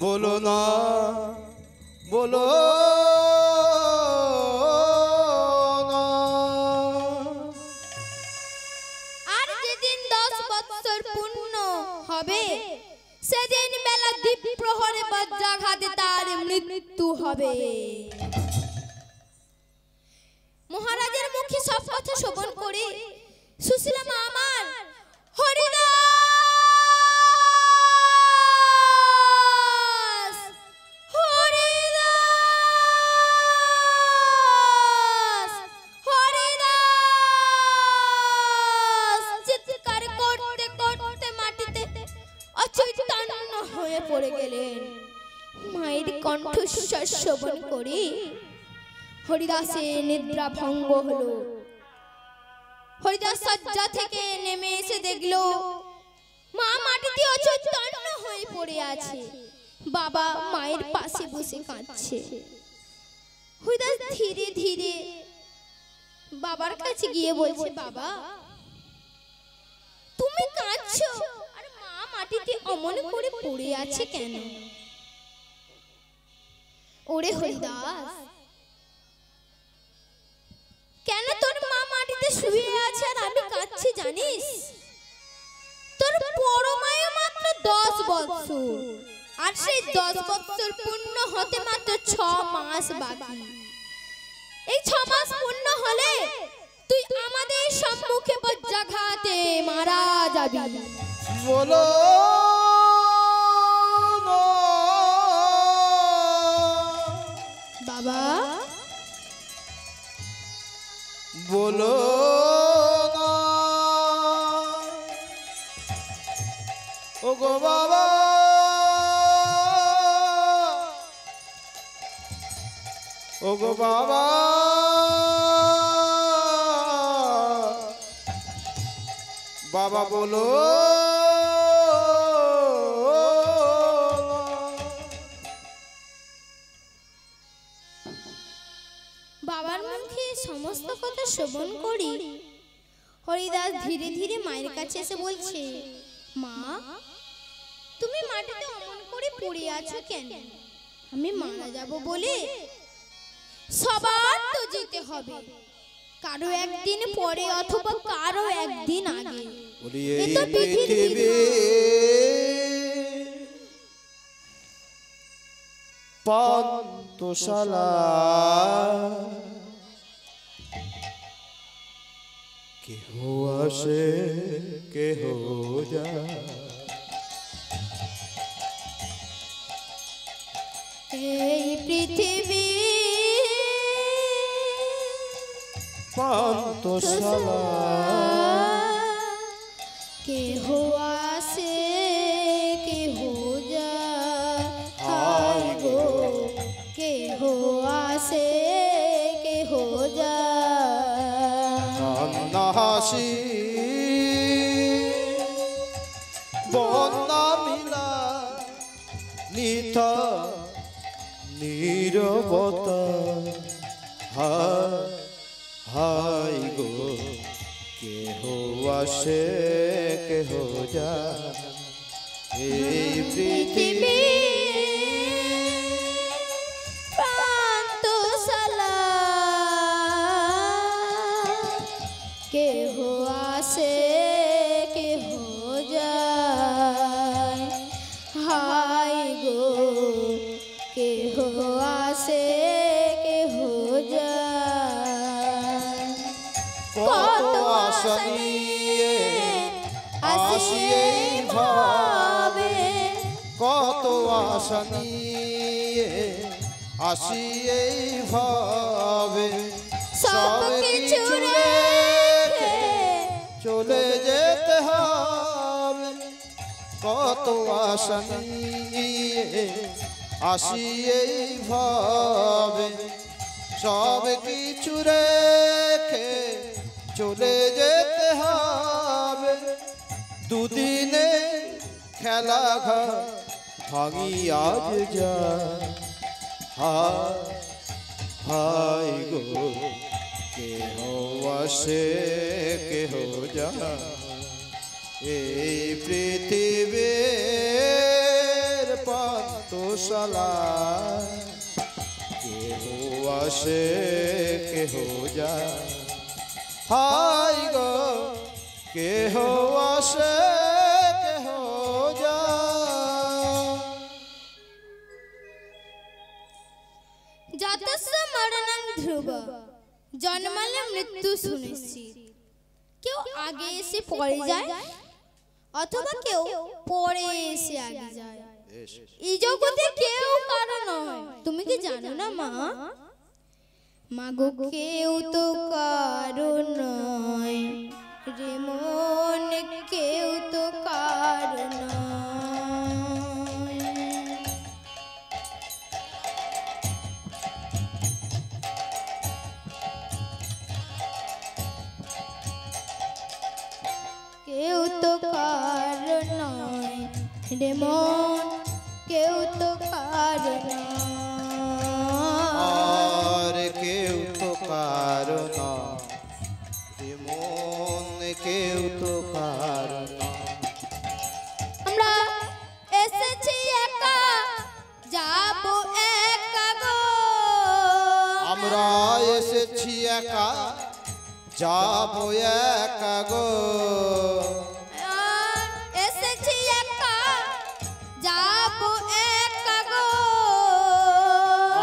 बोलो ना बोलो ना। আর যেদিন 10 বছর পূর্ণ হবে সেদিন বেলা দ্বীপ প্রহরে বজ্রাঘাতে তার মৃত্যু হবে। মহারাজের মুখে সব কথা শ্রবণ করে সুশীলা মা আমার হরিদাস হরিদাস হরিদাস চিৎকার করতে করতে মাটিতে অচৈতন্য হয়ে পড়ে গেলেন। মায়ের কণ্ঠস্বর শ্রবণ করে হরিদাসের নিদ্রা ভঙ্গ হলো। হরিদাস শয্যা থেকে নেমে এসে দেখলো মা মাটিতে অচৈতন্য হয়ে পড়ে আছে। বাবা মায়ের পাশে বসে কাঁদছে। হরিদাস ধীরে ধীরে বাবার কাছে গিয়ে বলছে, বাবা তুমি কাঁদছো আর মা মাটিতে অমন করে পড়ে আছে কেন? ওরে হরিদাস, কেন তোর মা মাটিতে শুয়ে আছে আর আমি কাঁদছি জানিস? তোর পরমায়ু মাত্র 10 বছর আর সেই 10 বছর পূর্ণ হতে মাত্র 6 মাস বাকি। এই 6 মাস পূর্ণ হলে তুই আমাদের সম্মুখে বজ্রাঘাতে মারা যাবি। बोलो ना বাবা बोलो ना ओ गो बाबा ओ गो बाबा बाबा बोलो বাবার মুখে সমস্ত কথা শ্রবণ করি হরিদাস ধীরে ধীরে মায়ের কাছে এসে বলছে, মা তুমি মাটিতে অমন করে পড়ে আছো কেন? আমি মারা যাব বলে? সবার তো যেতে হবে, কারো একদিন পরে অথবা কারো একদিন আগে। बोलिए এ তো পৃথিবী। पांतशाला के हो आशे के हो जा এই পৃথিবী पांतशाला के हो आसे के हो जा हाय गो के हो आसे के हो जा नाहासी बन्ना मिला निथा नीरवता हाय गो के हो आशे के हो जा ए पृथ्वी पांतशाला के हो आसे के हो जाए हाय गो के हो आसे के हो जाए কত আশা নিয়ে আসিয়ে ভাবে কত আশা নিয়ে আসিয়ে ভাবে সব কিছু রেখে চলে যেতে হবে কত আশা নিয়ে আসিয়ে ভাবে সব কিছু রেখে চলে যেতে হবে দুদিনে খেলা ঘর ভাঙি আজ যা হায় গো কেহ আসে কেহ যা এই পৃথিবীর পান্তশালা গোশালা কেহ আসে কেহ যায় হাই গো কেহ আসে কেহ যায় যতস্য মরণং ধ্রুব জন্মালে মৃত্যু সুনিশ্চিত কেউ আগে এসে পরে যায় অথবা কেউ পরে এসে আগে যায় এই জগতে কেউ কারো নয় তুমি কি জানো না মা মাগো কেউ তো কারো নয় রে মন কেউ তো কারো নয় কেউ তো কারো নয় রে মন কেউ তো কারো নয় কেউ তো কারো নয় রে মন কেউ তো কারো নয় আমরা এসেছি একা যাব একা গো আমরা এসেছি একা যাব একা গো এসেছি একা যাব একা গো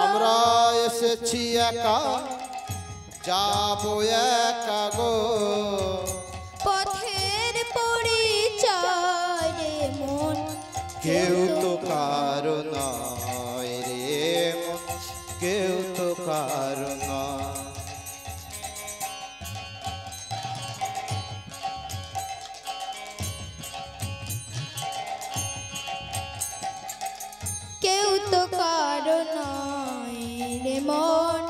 আমরা এসেছি একা যাব একা গো পথের পরিচয় রে মন কেউ তো কারো নয় রে মন কেউ তো কারো নয় কেউ তো কারো নয় রে মন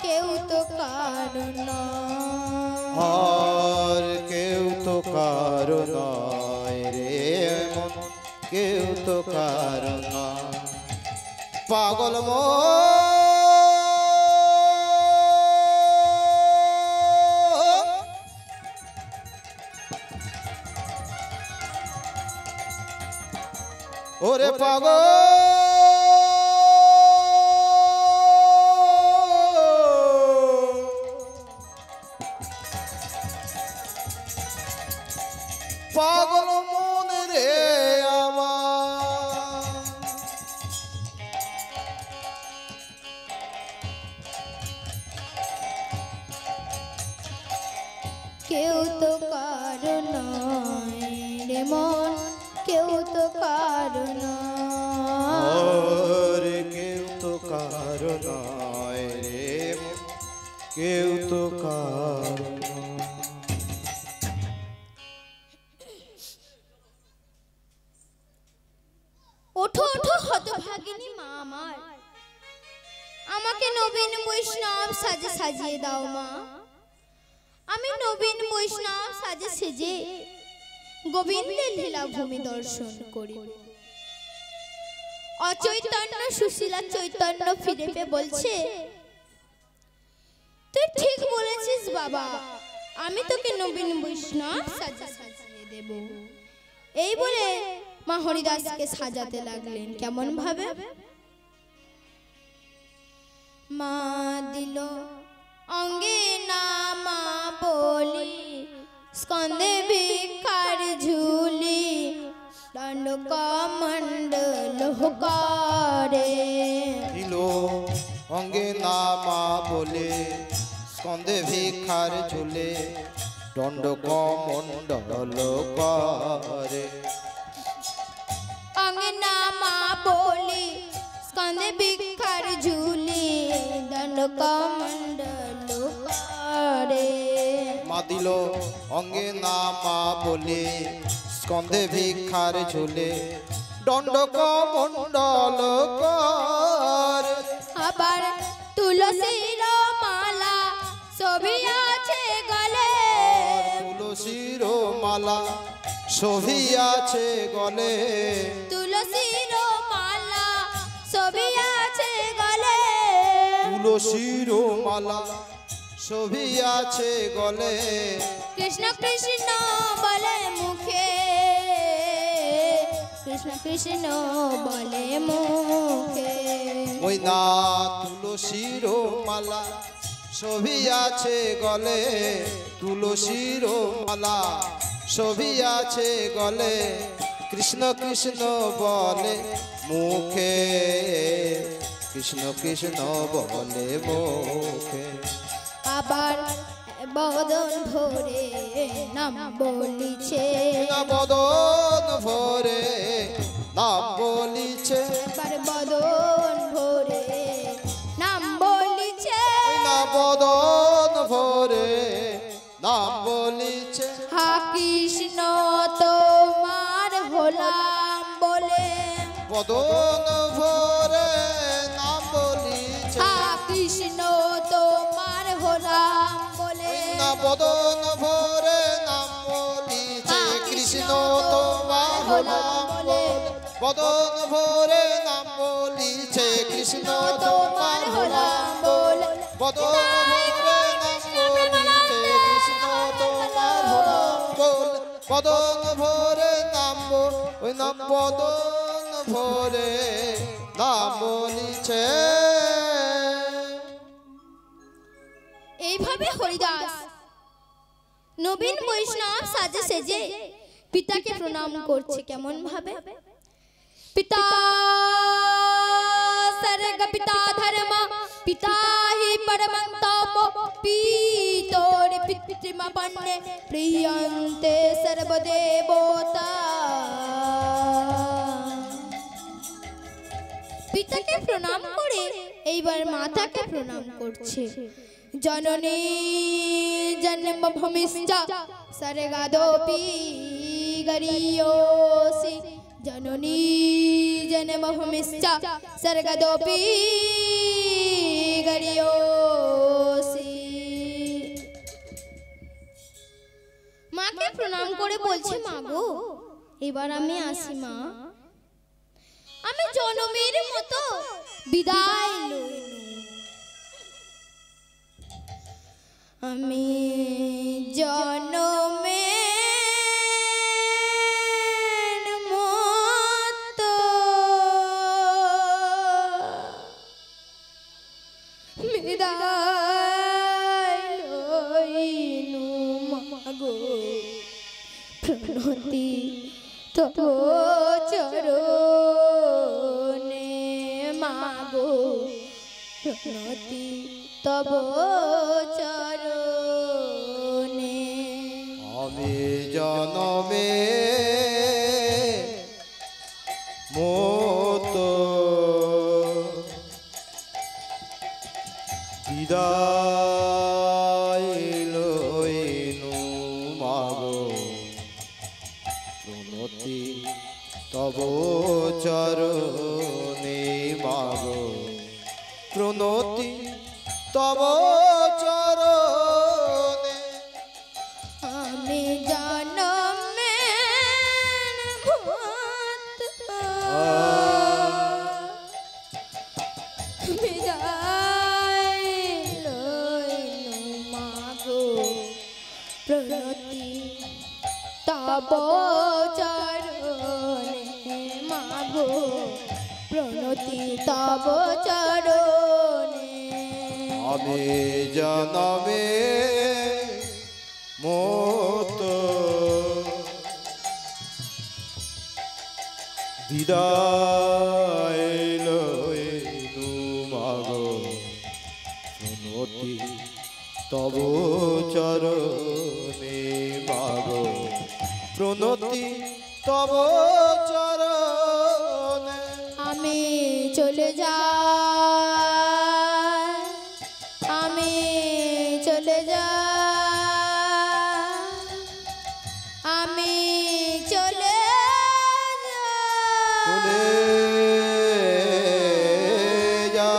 কেউ তো কারো নয় আর কেউ তো কারো নয় রে মন কেউ তো কারো নয় পাগল ওরে পাগল পাগল মনে রে আমার কেউ তো কারো নয় রে মন কেউ তো কারো নয় কেউ তো কারো নয় রে মন কেউ তো কারো নয় ওঠো ওঠো হতভাগিনী মা আমার আমাকে নবীন বৈষ্ণব সাজে সাজিয়ে দাও মা আমি নবীন বৈষ্ণব সাজে সেজে গোবিন্দের লীলা ভূমি দর্শন করি অচৈতন্য সুশীলা চৈতন্য ফিরে পেয়ে বলছে তুই ঠিক বলেছিস বাবা আমি তোকে নবীন বৈষ্ণব সাজে সাজিয়ে দেব এই বলে মা হরিদাসকে সাজাতে লাগলেন কেমন ভাবে মা দিল অঙ্গে নামা বলি স্কন্দে ভিক্ষার ঝুলি দণ্ড কমণ্ডল করে দিল অঙ্গে নামা বলে স্কন্দে ভিক্ষার ঝুলে দণ্ড কমণ্ডল করে অঙ্গে নামা বলি স্কন্দে ভিক্ষার ঝুলি দণ্ড কমণ্ডল করে মা দিল অঙ্গে নামা বলে স্কন্দে ভিক্ষার ঝুলে দণ্ড কমণ্ডল করে আবার তুলসীর মালা শোভিয়াছে গলে তুলসীর মালা শোভিয়াছে গলে তুলসীর মালা শোভিয়াছে গলে তুলসীর মালা শোভিয়াছে গলে কৃষ্ণ কৃষ্ণ বলে মুখে কৃষ্ণ কৃষ্ণ বলে মুখে। ওই না তুলসীর মালা শোভিয়াছে গলে, তুলসীর মালা শোভিয়াছে গলে, কৃষ্ণ কৃষ্ণ বলে মুখে, কৃষ্ণ কৃষ্ণ বলে মুখে। আবার বদন ভরে নাম বলিছে, বদন ভরে নাম বলিছে, আবার বদন ভরে নাম বলিছে, বদন ভরে নাম বলিছে। হা কৃষ্ণ তোমার হলাম বলে, বদন ভরে নাম বলিছে, হা কৃষ্ণ তোমার হলাম বলে, বদন ভরে নাম বলিছে, কৃষ্ণ তোমার হলাম বলে, বদন ভরে নাম বলিছে, কৃষ্ণ তোমার হলাম বলে, বদন ভরে নাম বলিছে, কৃষ্ণ তোমার হলাম বলে, বদন ভরে নাম ওই নাম বদন ভরে নাম বলিছে। এইভাবে হরিদাস নবীন বৈষ্ণব সাজে সেজে পিতাকে প্রণাম করছে। কেমন ভাবে? পিতা सर्ग पिता धर्म पिता हि परमं तप पितोर पितृमपन्ने प्रियन्ते सर्वदेवता। পিতাকে প্রণাম করে এইবার মাতাকে প্রণাম করছে। জননী জন্মভূমিশ্চ স্বর্গাদপি গরীয়সি, জননী জন্মভূমিশ্চ স্বর্গাদপি গরীয়সি। মাকে প্রণাম করে বলছে, মা গো এবার আমি আসি মা, আমি জনমের মতো বিদায় লইলুম। আমি জনমের মতো বিদায় লইলুম মাগো, প্রণতি তব চরণে মাগো, প্রণতি তব চরণে। আমি জনমে মতো বিদায় লইনু মাগো, প্রণতি তব চরণে মাগো, প্রণতি তব চরণে। আমি জনমের মতো বিদায় লইলুম মাগো, প্রণতি তব চরণে মাগো, প্রণতি তব চরণে। আমি জনমে মতো বিদায় লইনু মাগো, প্রণতি তব চরণে মাগো, প্রণতি তব চরণে। আমি চলে যাই, আমি চলে যাই, আমি চলে চলে যা।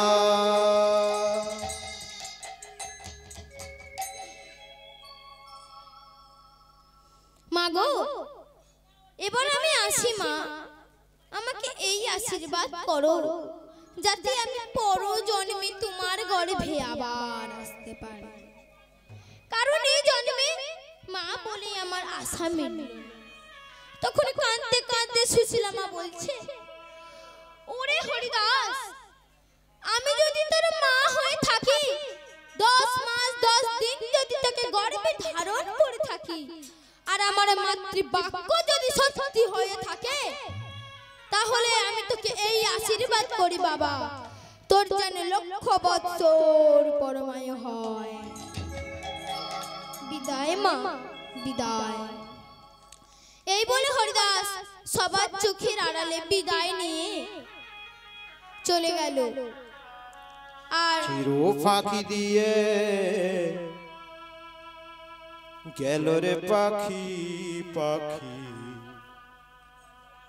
মাগো এবার আমি আসি মা, আমাকে এই আশীর্বাদ করো যাতে আমি পর জন্মে তোমার গর্ভে আবার আসতে পারি, কারণ এই জন্মে মা বলে আমার আশা মিলল। তখন কাঁদতে কাঁদতে সুশীলা মা বলছে, ওরে হরিদাস, আমি যদি তোর মা হয়ে থাকি, 10 মাস 10 দিন যদি তোকে গর্ভে ধারণ করে থাকি, আর আমার মাতৃবাক্য যদি সত্যি হয়ে থাকে, তাহলে আমি তোকে এই আশীর্বাদ করি বাবা, তোর যেন লক্ষ বৎসর পরমায়ু হয়। বিদায় মা, বিদায়। এই বলে হরিদাস সবার চোখের আড়ালে বিদায় নিয়ে চলে গেল। আর চির ফাঁকি দিয়ে গেল রে পাখি পাখি,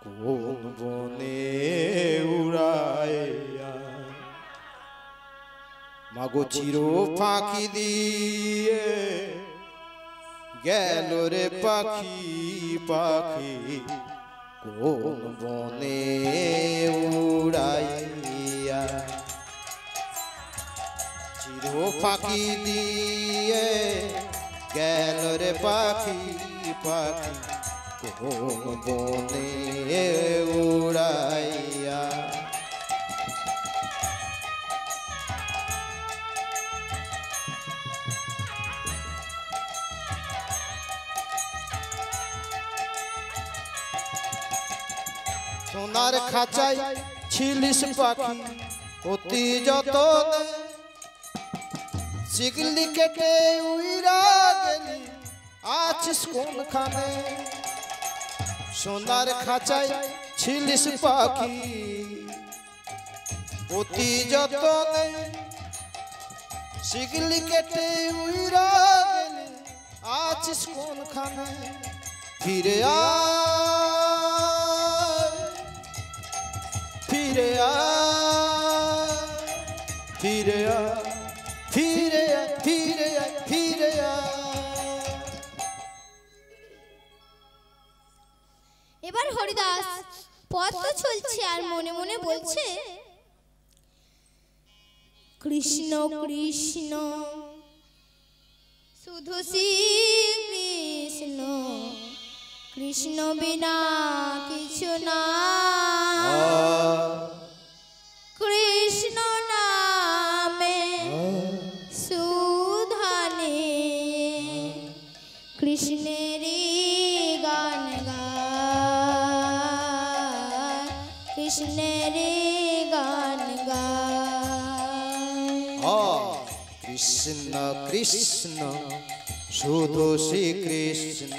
কোন বনে উড়াইয়া। মাগো চির ফাঁকি দিয়ে গেল রে পাখি পাখি, কোন বনে উড়াইয়া। চির ফাঁকি দিয়ে গেল রে পাখি পাখি, কোন বনে উড়াইয়া। সোনার খাঁচায় ছিলিস পাখি অতি যতনে, শিকলি কেটে উইরা গেলি আছিস কোনখানে। সোনার খাঁচায় ছিলিস পাখি অতি যতনে, শিকলি কেটে উইরা গেলি আছিস কোনখানে। ফিরে আয়, ফিরে আয়, ফিরে আয়, ফিরে আয়, ফিরে আয়, ফিরে আয়। এবার হরিদাস পথ তো চলছে আর মনে মনে বলছে, কৃষ্ণ কৃষ্ণ শুধু শ্রী কৃষ্ণ, কৃষ্ণ বিনা কিছু না। কৃষ্ণ নামে সুধানে, কৃষ্ণের গান গায়, কৃষ্ণের গান গায়। কৃষ্ণ কৃষ্ণ শুধু শ্রী কৃষ্ণ,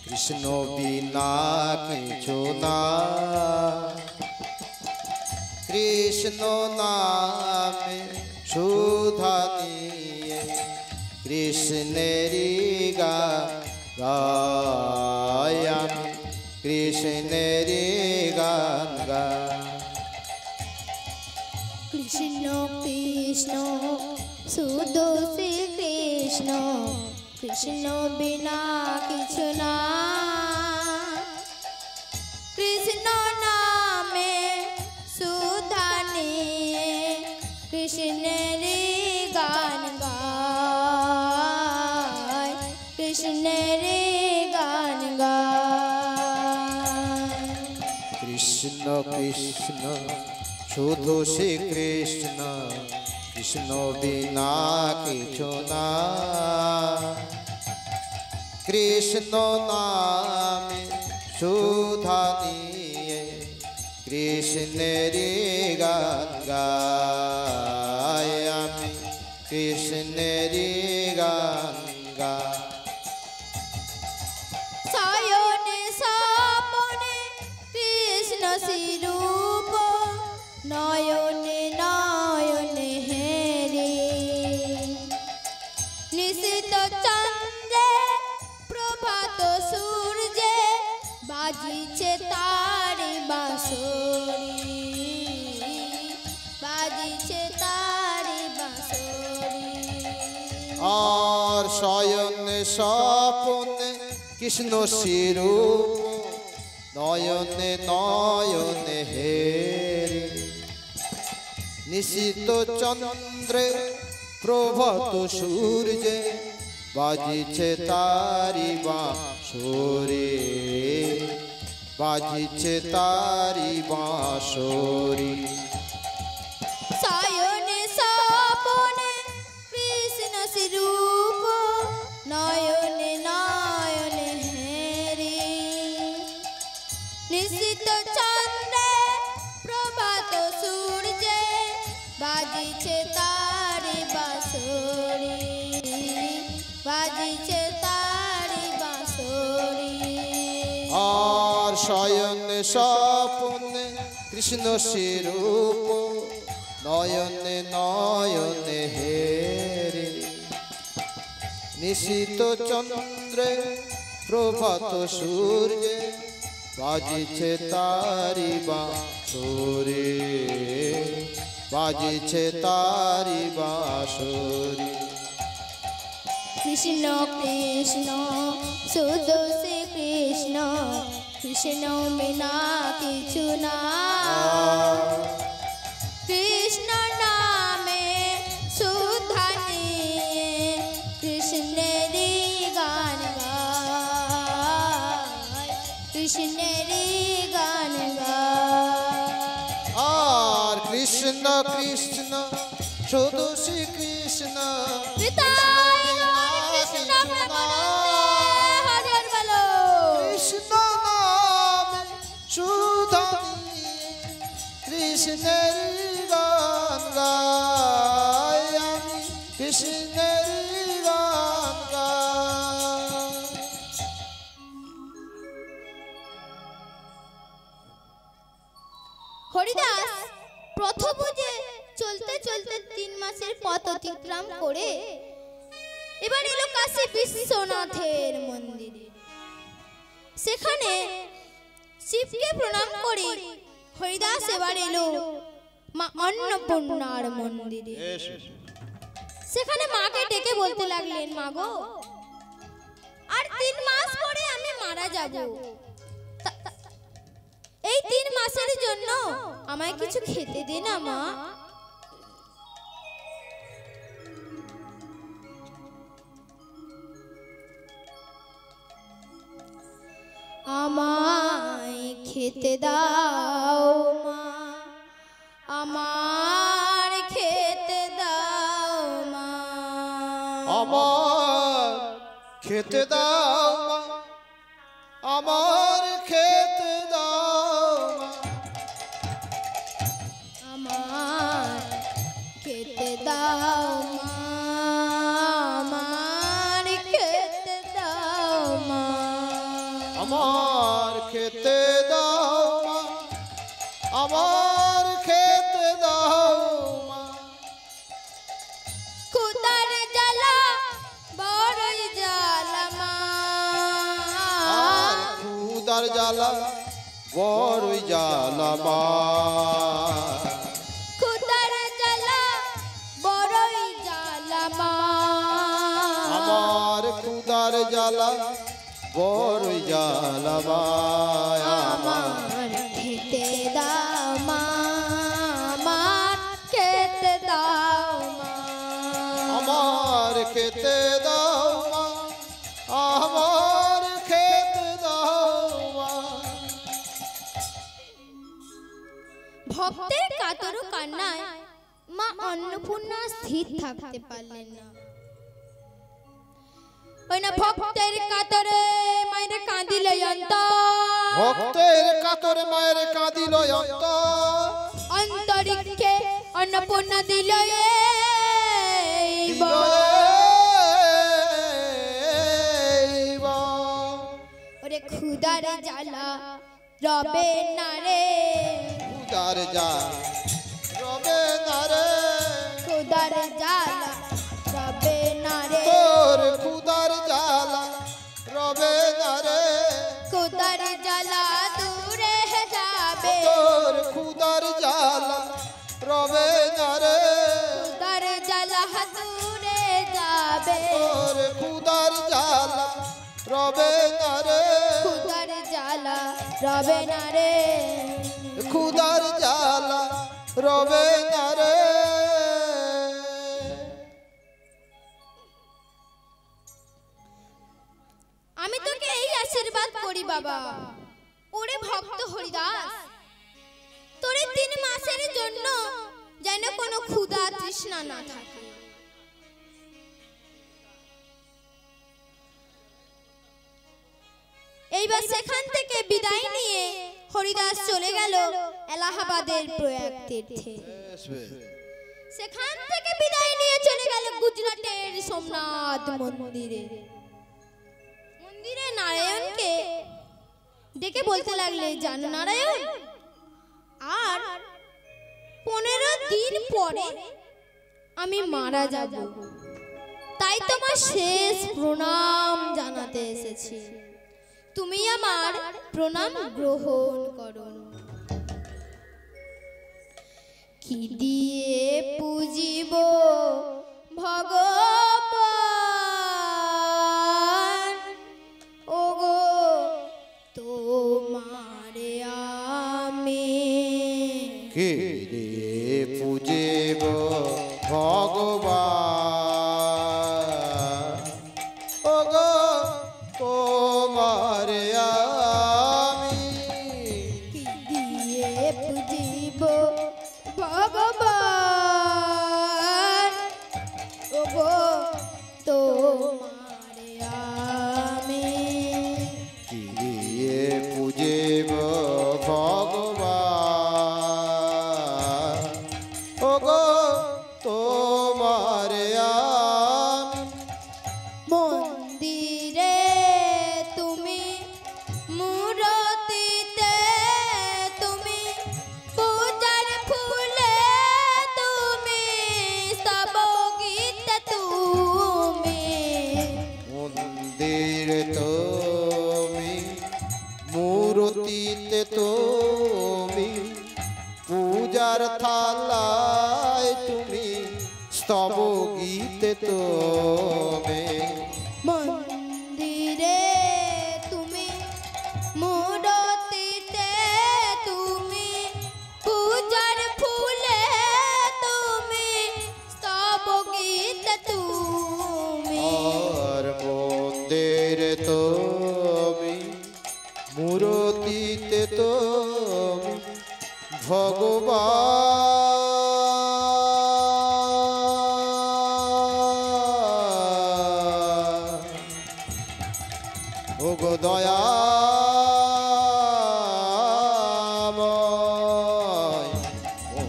কৃষ্ণ বিনা কিছু না। কৃষ্ণ নামে সুধা নিয়ে, কৃষ্ণেরই গান গাই আমি, কৃষ্ণেরই গান গাই। কৃষ্ণ কৃষ্ণ শুধু শ্রী কৃষ্ণ, কৃষ্ণ বিনা কিছু না। কৃষ্ণ নামে সুধা নিয়ে, কৃষ্ণের গান গায়, কৃষ্ণের গান গায়। কৃষ্ণ কৃষ্ণ শুধু শ্রী কৃষ্ণ, কৃষ্ণ বিনা কিছু না। কৃষ্ণ নামে সুধা নিয়ে, কৃষ্ণেরই গান গাই আমি, কৃষ্ণেরই গান গাই। সায়নে সাপনে কৃষ্ণ স্বরূপ, নয়নে নয়নে হেরে, নিশিত চন্দ্রে প্রভাত সূর্যে, বাজিছে তার বাঁশরি, বাজিছে তার বাঁশরি। আর শয়নে স্বপনে কৃষ্ণ স্বরূপ, নয়নে নয়নে হেরে, নিশিত চন্দ্রে প্রভাত সূর্যে, বাজিছে তারি বাঁশরি, বাজিছে তারি বাঁশরি। সায়নে সপনে কৃষ্ণ স্বরূপ, নয়নে নয়নে হেরি, নিশিত চন্দ্রে প্রভাত সূর্যে, বাজিছে তারি বাঁশরি, বাজিছে তারি বাঁশরি। আর শয়নে স্বপ্নে কৃষ্ণ স্বরূপ, নয়নে নয়নে হেরে, নিশিত চন্দ্রে প্রভাত সূর্যে, বাজিছে তারি বাঁশরি, বাজিছে তারি বাঁশরি। কৃষ্ণ কৃষ্ণ শুধু শ্রী কৃষ্ণ, কৃষ্ণ বিনা কিছু না। কৃষ্ণ নামে সুধা নিয়ে কৃষ্ণেরই গান গায়, কৃষ্ণেরই গান গায়। আর কৃষ্ণ কৃষ্ণ শুধু শ্রী কৃষ্ণ, কৃষ্ণ হাজার বলো। কৃষ্ণ নামে সুধা নিয়ে কৃষ্ণের গান গাই, আমি কৃষ্ণের গান গাই। হরিদাস প্রথমে চলতে চলতে 3 মাসের পথ অতিক্রম করে এবার এলো কাশী বিশ্বনাথের মন্দিরে। সেখানে শিবকে প্রণাম করে হরিদাস এবার এলো মা অন্নপূর্ণার মন্দিরে। সেখানে মাকে ডেকে বলতে লাগলেন, মা গো, আর 3 মাস পরে আমি মারা যাব। এই 3 মাসের জন্য আমায় কিছু খেতে দে না মা। আমায় খেতে দাও মা, আমার খেতে দাও মা, আমার খেতে দাও মা, আমার খেতে দাও মা, আমার খেতে দাও মা, আমার খেতে দাও মা, আমার খেতে দাও মা, আমার খেতে দাও মা। ক্ষুধার জ্বালা বড়ই জ্বালা মা, আর ক্ষুধার জ্বালা বড়ই জ্বালা মা, ক্ষুধার জ্বালা বড়ই জ্বালা মা, আমার ক্ষুধার জ্বালা বড়ই জ্বালা মা। আমার খেতে দাও মা, আমার খেতে দাও মা, আমার খেতে দাও মা, আমার খেতে দাও মা। ভক্তের কাতর কান্নায় মা অন্নপূর্ণা স্থির থাকতে পারলেন না। ওই না ভক্তের কাতরে মায়ের কাঁদিল অন্তর, ভক্তের কাতরে মায়ের কাঁদিল অন্তর, অন্তরিক্ষে অন্নপূর্ণা দিল ওরে ক্ষুধার জ্বালা রবে না রে, ক্ষুধার জ্বালা রবে না রে, ক্ষুধার জ্বালা রবে না রে, তোর ক্ষুধার জ্বালা রবে না রে, ক্ষুধার জ্বালা দূরে যাবে, তোর ক্ষুধার জ্বালা রবে না রে, ক্ষুধার জ্বালা দূরে যাবে, তোর ক্ষুধার জ্বালা রবে না রে, ক্ষুধার জ্বালা রবে না রে, ক্ষুধার জ্বালা রবে না রে। জন্য যেন কোনো ক্ষুধা তৃষ্ণা না থাকে। এইবার সেখান থেকে বিদায় নিয়ে হরিদাস চলে গেল এলাহাবাদের প্রয়াগ তীর্থে। সেখান থেকে বিদায় নিয়ে চলে গেল গুজরাটের সোমনাথ মন্দিরে। মন্দিরে নারায়ণকে ডেকে বলতে লাগলে, জানো নারায়ণ, আর 15 দিন পরে আমি মারা যাব, তাই তোমার শেষ প্রণাম জানাতে এসেছি, তুমি আমার প্রণাম গ্রহণ করো। কি দিয়ে পুজিব ভগবান, ওগো তোমারে আমি। কি দিয়ে পুজিব ভগবান, ওগো তোমারে আমি। কি দিয়ে পুজিব ভগবান, ওগো তোমারে আমি। কি দিয়ে পুজিব ভগবান, ওগো তোমারে আমি। মন্দিরে তুমি মূরতিতে তুমি পূজার ফুলে তুমি স্তব গীতে তুমি। মন্দির তুমি মূর্তিতে তুমি পূজার থালায় তুমি স্তব গীতে তুমি। মন্দিরে তুমি মূরতিতে তুমি পূজার ফুলে তুমি স্তব গীতে তুমি। আর মন্দির তুমি মূর্তিতে তুমি ভগবান, ওগো দয়াময়।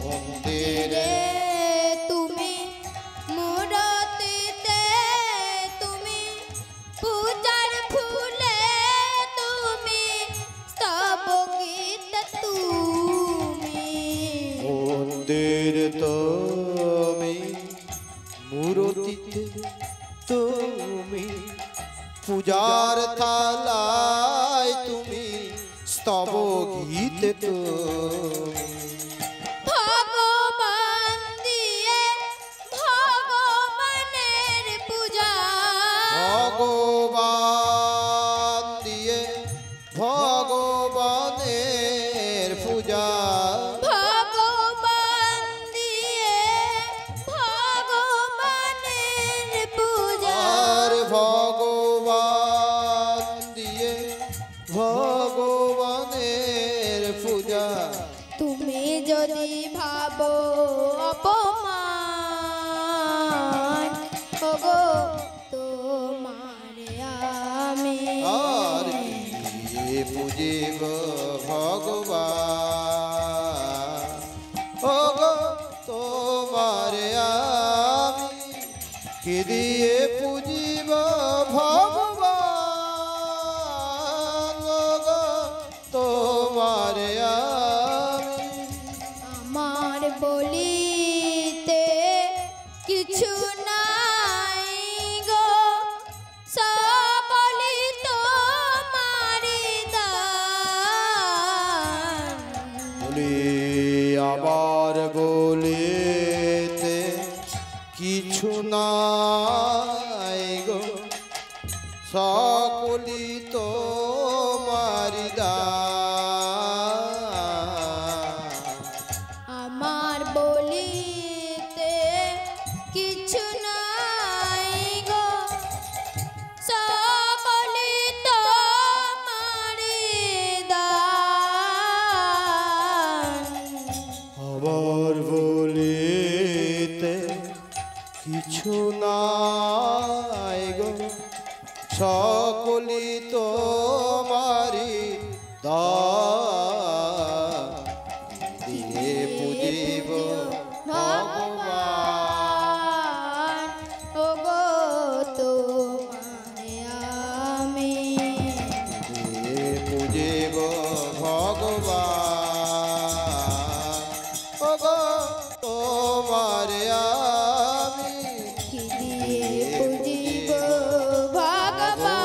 মন্দিরে তুমি মূরতিতে তুমি পূজার ফুলে তুমি স্তব গীতে তুমি। মন্দির তুমি মূর্তিতে তুমি পূজার থালায় তুমি স্তব গীতে তুমি। ভগবান দিয়ে ভগবানের পূজা, ভগবান দিয়ে ভগবানের পূজা। ভগবান দিয়ে ভগবানের পূজা। আর ভগবান দিয়ে ভগবানের পূজা। তুমি যদি ভাবো অপমান, ওগো তোমারে আমি। আর দিয়ে পুজিব ভগবান, ওগো তোমারে আমি। কি দিয়ে পুজিব ভগবান, ওগো তোমারে আমি। আমার বলিতে কিছু নাই গো, সকলি তোমারি দান। বলি আবার বলিতে কিছু নাই গো, সকলি তোমারি দান। আমার বলিতে কিছু নাই গো, সকলি তোমারি দান। আমার বলিতে কিছু নাই গো, সকলি তোমারি দান। দিয়ে পুজিব ভগবান ওগো তোমায় আমি দিয়ে পুজিব ভগবান, ওগো তোমার আমি কি দিয়ে পুজিব ভগবান।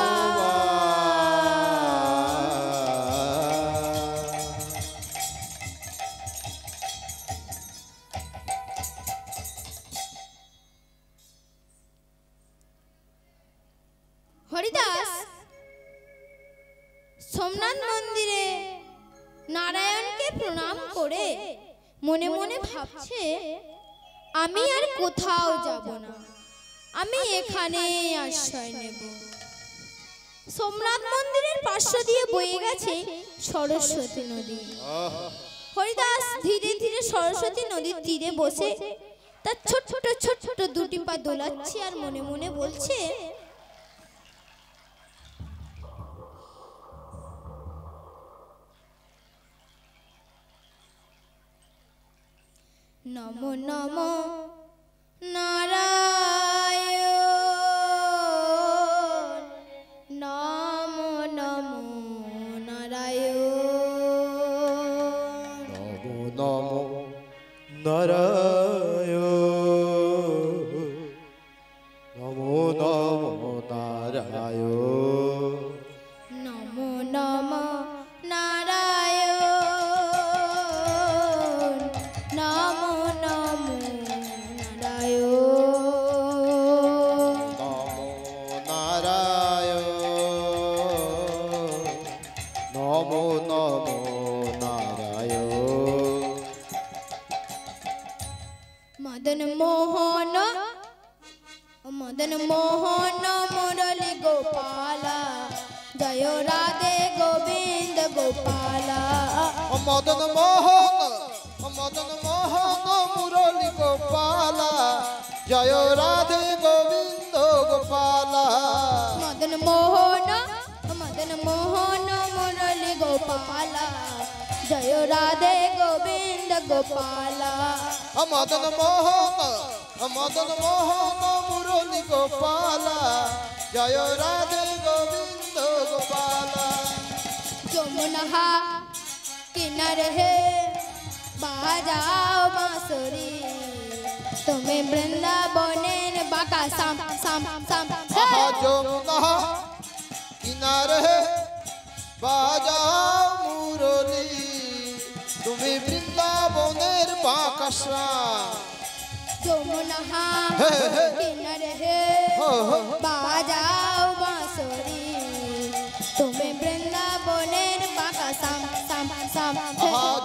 হরিদাস সোমনাথ মন্দিরে নারায়ণকে প্রণাম করে মনে মনে ভাবছে, আমি আর কোথাও যাব না, আমি এখানে আশ্রয় নেব। সোমনাথ মন্দিরের পার্শ্ব দিয়ে বয়ে গেছে সরস্বতী নদী। হরিদাস ধীরে ধীরে সরস্বতী নদীর তীরে বসে তার ছোট ছোট ছোট দুটি পা দোলাচ্ছে আর মনে মনে বলছে, নমো নমো নারায়ণ, নমো নমো নারায়ণ, নমো নমো নারায়ণ, নমো নমো নারায়ণ, নমো নমো নারায়ণ, নমো নমো নারায়ণ, নমো নারায়ণ, নমো নমো নারায়ণ। মদন মোহন মদন মোহন মুরলী গোপালা, জয় রাধে গোবিন্দ গোপালা, মদন মোহন মুরলী গোপালা, জয় রাধে গোবিন্দ গোপালা। মদন মোহন মুরলী গোপালা, জয় রাধে গোবিন্দ গোপালা, মদন মোহন মুরলী গোপালা, জয় রাধে গোবিন্দ গোপালা। যমুনা কিনারে হে বাজাও বাঁশরি, তুমি বৃন্দাবনের বাঁকা সাম সাম সাম। যমুনা কিনারে বাজাও মুরলী, তুমি বৃন্দাবনের বাঁকা। যমুনা কিনারে হে বাজাও বাঁশরি, তুমি বৃন্দাবনের বাঁকা সাম সাম সাম।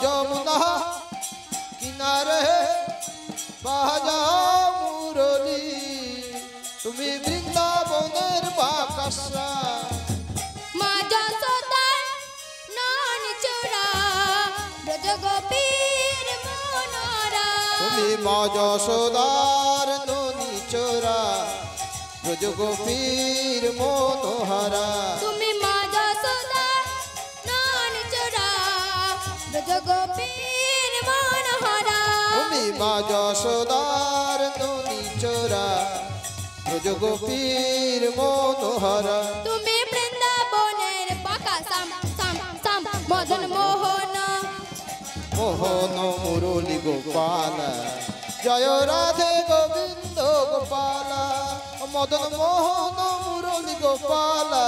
যমুনা কিনারে বাজাও মুরলী, তুমি বৃন্দাবনের বাঁকা। মা যশোদার নয়ন চোরা, ব্রজ গোপীর মনোরা, তুমি মা যশোদার ননি চোরা, ব্রজ গোপীর মনোহারা। তুমি মা যশোদার নয়ন চোরা, ব্রজ গোপীর মনোহরা, তুমি মা যশোদার ননি চোরা, ব্রজ গোপীর মনোহারা। তুমি বৃন্দাবনের বাঁকা সাম সাম সাম। মদন মোহন মোহন মুরলী গোপালা, জয় রাধে গোবিন্দ গোপালা। মদন মোহন মুরলী গোপালা,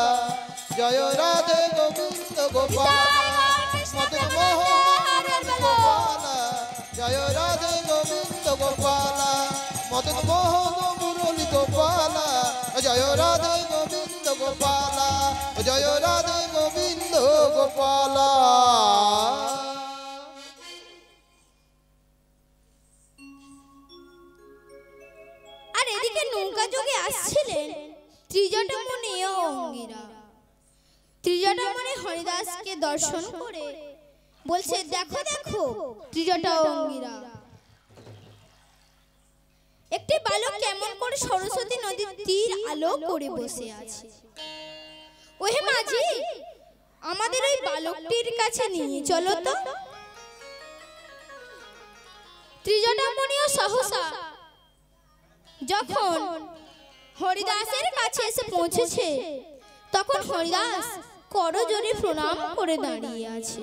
জয় রাধে গোবিন্দ গোপালা। মদন মোহন গোপালা, জয় রাধে গোবিন্দ গোপালা। মদন মোহন মুরলী গোপালা, জয় রাধে গোবিন্দ গোপালা, জয় রাধে গোবিন্দ গোপালা। আর এদিকে নৌকা যোগে আসছিলেন ত্রিজটামণি ও অঙ্গিরা। ত্রিজটামণি হরিদাসকে দর্শন করে বলছে, দেখো দেখো ত্রিজটা ও অঙ্গিরা, একটি বালক কেমন করে সরস্বতী নদীর তীর আলো করে বসে আছে। ওহে মাঝি, আমাদের ওই বালকটির কাছে নিয়ে চলো তো। ত্রিজটামণিও সহসা যখন হরিদাসের কাছে এসে পৌঁছেছে, তখন হরিদাস করজোড়ে প্রণাম করে দাঁড়িয়ে আছে।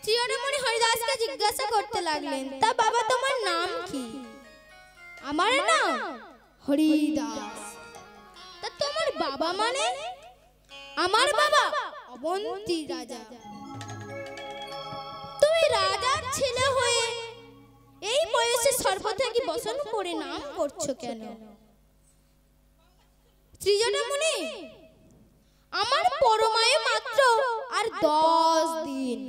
ত্রিজটামণি হরিদাসকে জিজ্ঞাসা করতে লাগলেন, তা বাবা তোমার নাম কি? আমার নাম হরিদাস। তা তোমার বাবা মানে? আমার বাবা অবন্তী রাজা। তুমি রাজার ছেলে হয়ে এই বয়সে সর্বত্যাগী বসন করে নাম করছো কেন? ত্রিজটামণি, আমার পরমায়ু মাত্র আর 10 দিন।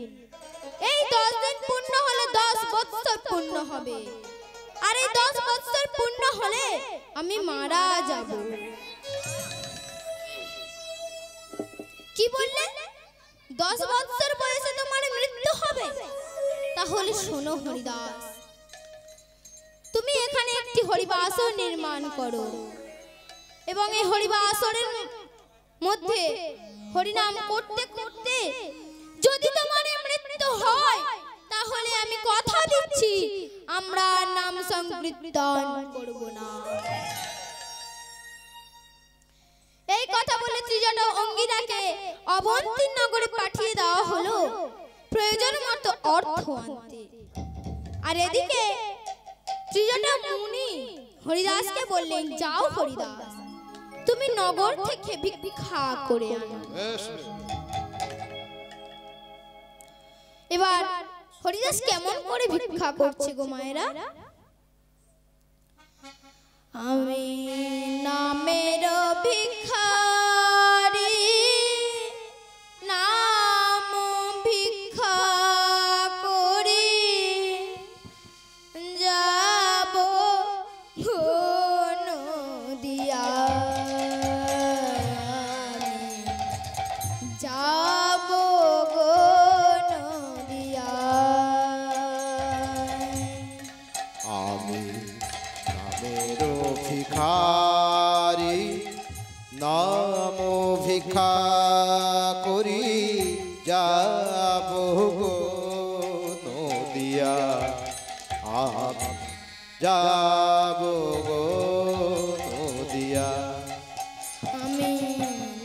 এই 10 দিন পূর্ণ হলে 10 বৎসর পূর্ণ হবে, আর এই 10 বৎসর পূর্ণ হলে আমি মারা যাব। কি বললে? 10 বৎসর বয়সে তোমার মৃত্যু হবে? তাহলে শোনো হরিদাস, তুমি এখানে একটি হরিবাসর নির্মাণ করো এবং এই হরিবাসরের মধ্যে হরিনাম করতে করতে যদি তোমার মৃত্যু হয়, তাহলে আমি কথা দিচ্ছি আমরা নাম সংকীর্তন করব না। এই কথা বলে ত্রিজটা অঙ্গিরাকে অবন্তী নগরে পাঠিয়ে দেওয়া হলো প্রয়োজন মতো অর্থ আনতে। আর এদিকে ত্রিজটা মুনি হরিদাসকে বললেন, যাও হরিদাস, তুমি নগর থেকে ভিক্ষা করে আনো। এবার হরিদাস কেমন করে ভিক্ষা করছে গো মায়েরা? আমি নামের ভিখারি, নাম ভিক্ষা করি যাব নদিয়া, যাব গো নদিয়া। আমি নামের ভিখারি, নাম ভিক্ষা করি যাব গো নদিয়া, আমি যাব গো নদিয়া। আমি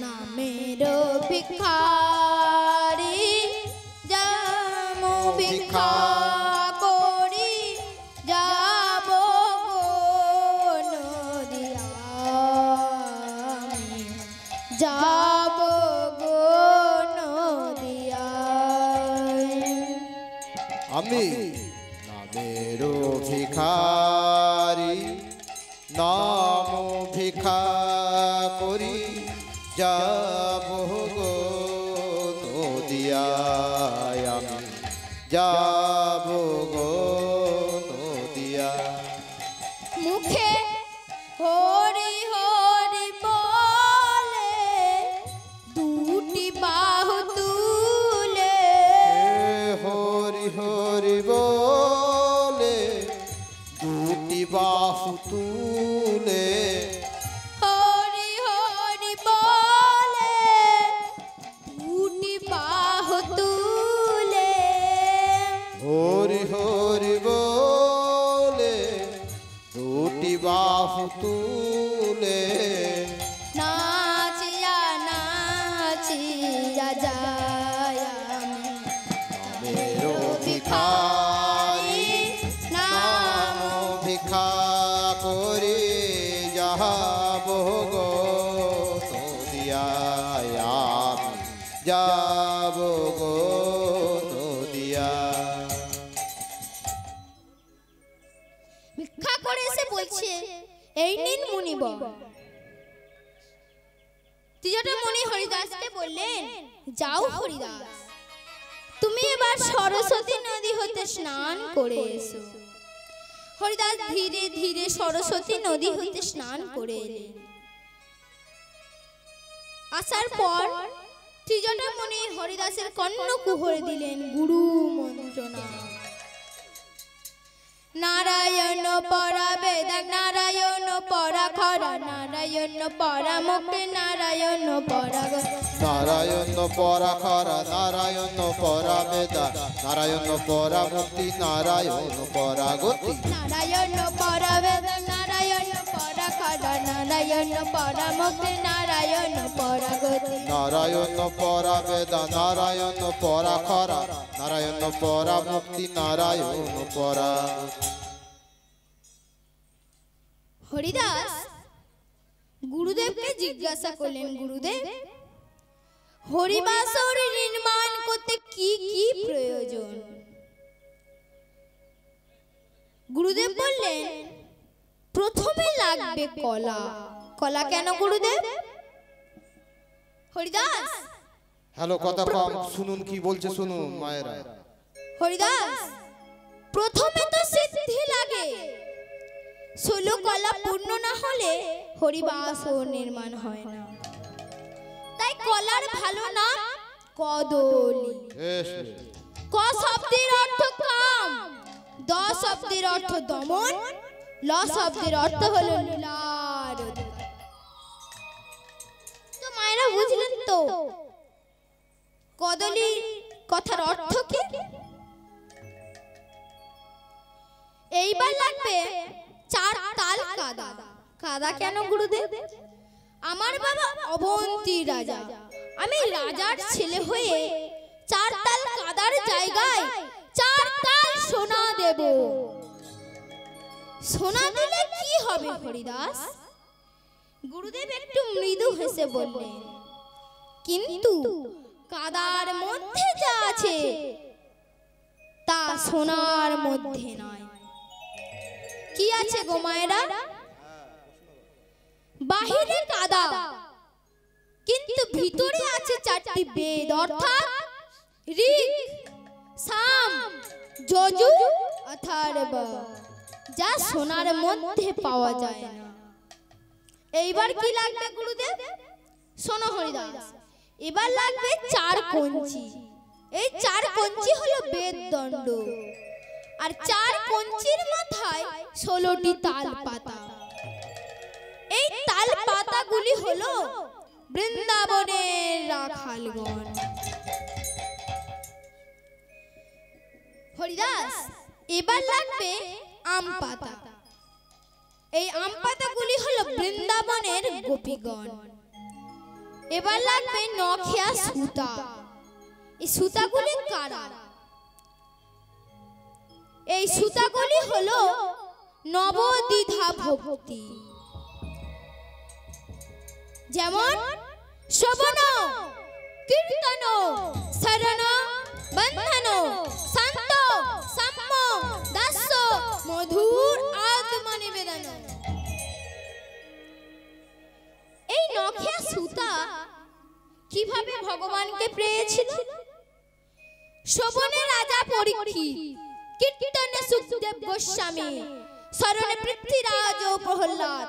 নামের ভিখারি, যাম ভিক্ষা করি যাব গো নদিয়া, আমি যাব গো নদিয়া। আমি নামের ভিখারি, নাম ভিক্ষা করি যাব গো নদিয়ায়, আমি যাব গো নদিয়া। মুখে হরি হরি বলে দুটি বাহু তুলে, হরি হরি বলে দুটি বাহু তুলে, হরি হরি বলে দুটি বাহু তুলে, হরি হরি বলে দুটি বাহু তুলে, নাচিয়া নাচিয়া যায় আমি নামের ভিখারি, নাম ভিক্ষা করে যাব গো নদিয়ায়, আমি যাব গো নদিয়া। ভিক্ষা করে এসে বলছে, এই নিন মুনিবর। ত্রিজটা মুনি হরিদাসকে বললেন, যাও হরিদাস, তুমি এবার সরস্বতী নদী হতে স্নান করে এসো। হরিদাস ধীরে ধীরে সরস্বতী নদী হতে স্নান করে এলেন। আসার পর ত্রিজটা মুনি হরিদাসের কর্ণ কুহরে দিলেন গুরু মন্ত্রণা। নারায়ণ পরা বেদ নারায়ণ পরা খরা নারায়ণ পরা মুক্তি নারায়ণ পরা নারায়ণ পরা খরা নারায়ণ পরা বেদা নারায়ণ পরা মুক্তি নারায়ণ পরা গতি নারায়ণ পরা বেদ নারায়ণ পরা খরা নারায়ণ পরা মুক্তি নারায়ণ পরা গতি নারায়ণ পরা বেদা নারায়ণ পরা খরা নারায়ণ পরা মুক্তি নারায়ণ পরা। হরিদাস গুরুদেবকে জিজ্ঞাসা করলেন, গুরুদেব হরিবাসর নির্মাণ করতে কি কি প্রয়োজন? গুরুদেব বললেন প্রথমে লাগবে কলা। কলা কেন গুরুদেব? হরিদাস হ্যালো, কথা কম, শুনুন কি বলছে শুনুন মায়েরা। হরিদাস প্রথমে তো সিদ্ধি লাগে, 16 কলা পূর্ণ না হলে হরিবাস নির্মাণ হয় না। তাই কলার ভালো নাম কদলি। ক শব্দের অর্থ কাম, দ শব্দের অর্থ দমন, ল শব্দের অর্থ হলো লীলার অধিকার। তো মায়েরা বুঝলেন তো কদলি কথার অর্থ কি? এইবার লাগবে 4 তাল কাদা। কাদা কেন গুরুদেব? আমার বাবা অবন্তী রাজা, আমি রাজার ছেলে হয়ে 4 তাল কাদার জায়গায় 4 তাল সোনা দেব। সোনা দিলে কি হবে হরিদাস? গুরুদেব একটু মৃদু হেসে বললেন, কিন্তু কাদার মধ্যে যা আছে তা সোনার মধ্যে নয়। কি আছে গো মায়েরা? বাহিরে কাদা, কিন্তু ভিতরে আছে 4টি বেদ, অর্থাৎ ঋক, সাম, যজু, অথর্ব, যা সোনার মধ্যে পাওয়া যায় না। এইবার কি লাগবে গুরুদেব? শোনো হরিদাস, এবার লাগবে 4 কঞ্চি। এই 4 কঞ্চি হলো বেদ দণ্ড, আর 4 কঞ্চির মাথায় 16টি তাল পাতা। এই তাল পাতাগুলি হলো বৃন্দাবনের রাখালগণ। হরিদাস এবার লাগবে আম পাতা। এই আম পাতাগুলি হলো বৃন্দাবনের গোপীগণ। এবার লাগবে নখিয়া সুতা। এই সুতাগুলি কারা? এই সুতাগুলি হলো নবদ্বিধা ভক্তি, যেমন শ্রবণ, কীর্তন, শরণ, বন্ধন, শান্ত, সাম্য, দাস্য, মধুর আত্মনিবেদন। এই নখিয়া সুতা কিভাবে ভগবানকে পেয়েছিল? শ্রবণে রাজা পরীক্ষিত, কীর্তনে সুখদেব গোস্বামী, শরণে পৃথ্বীরাজ ও প্রহ্লাদ,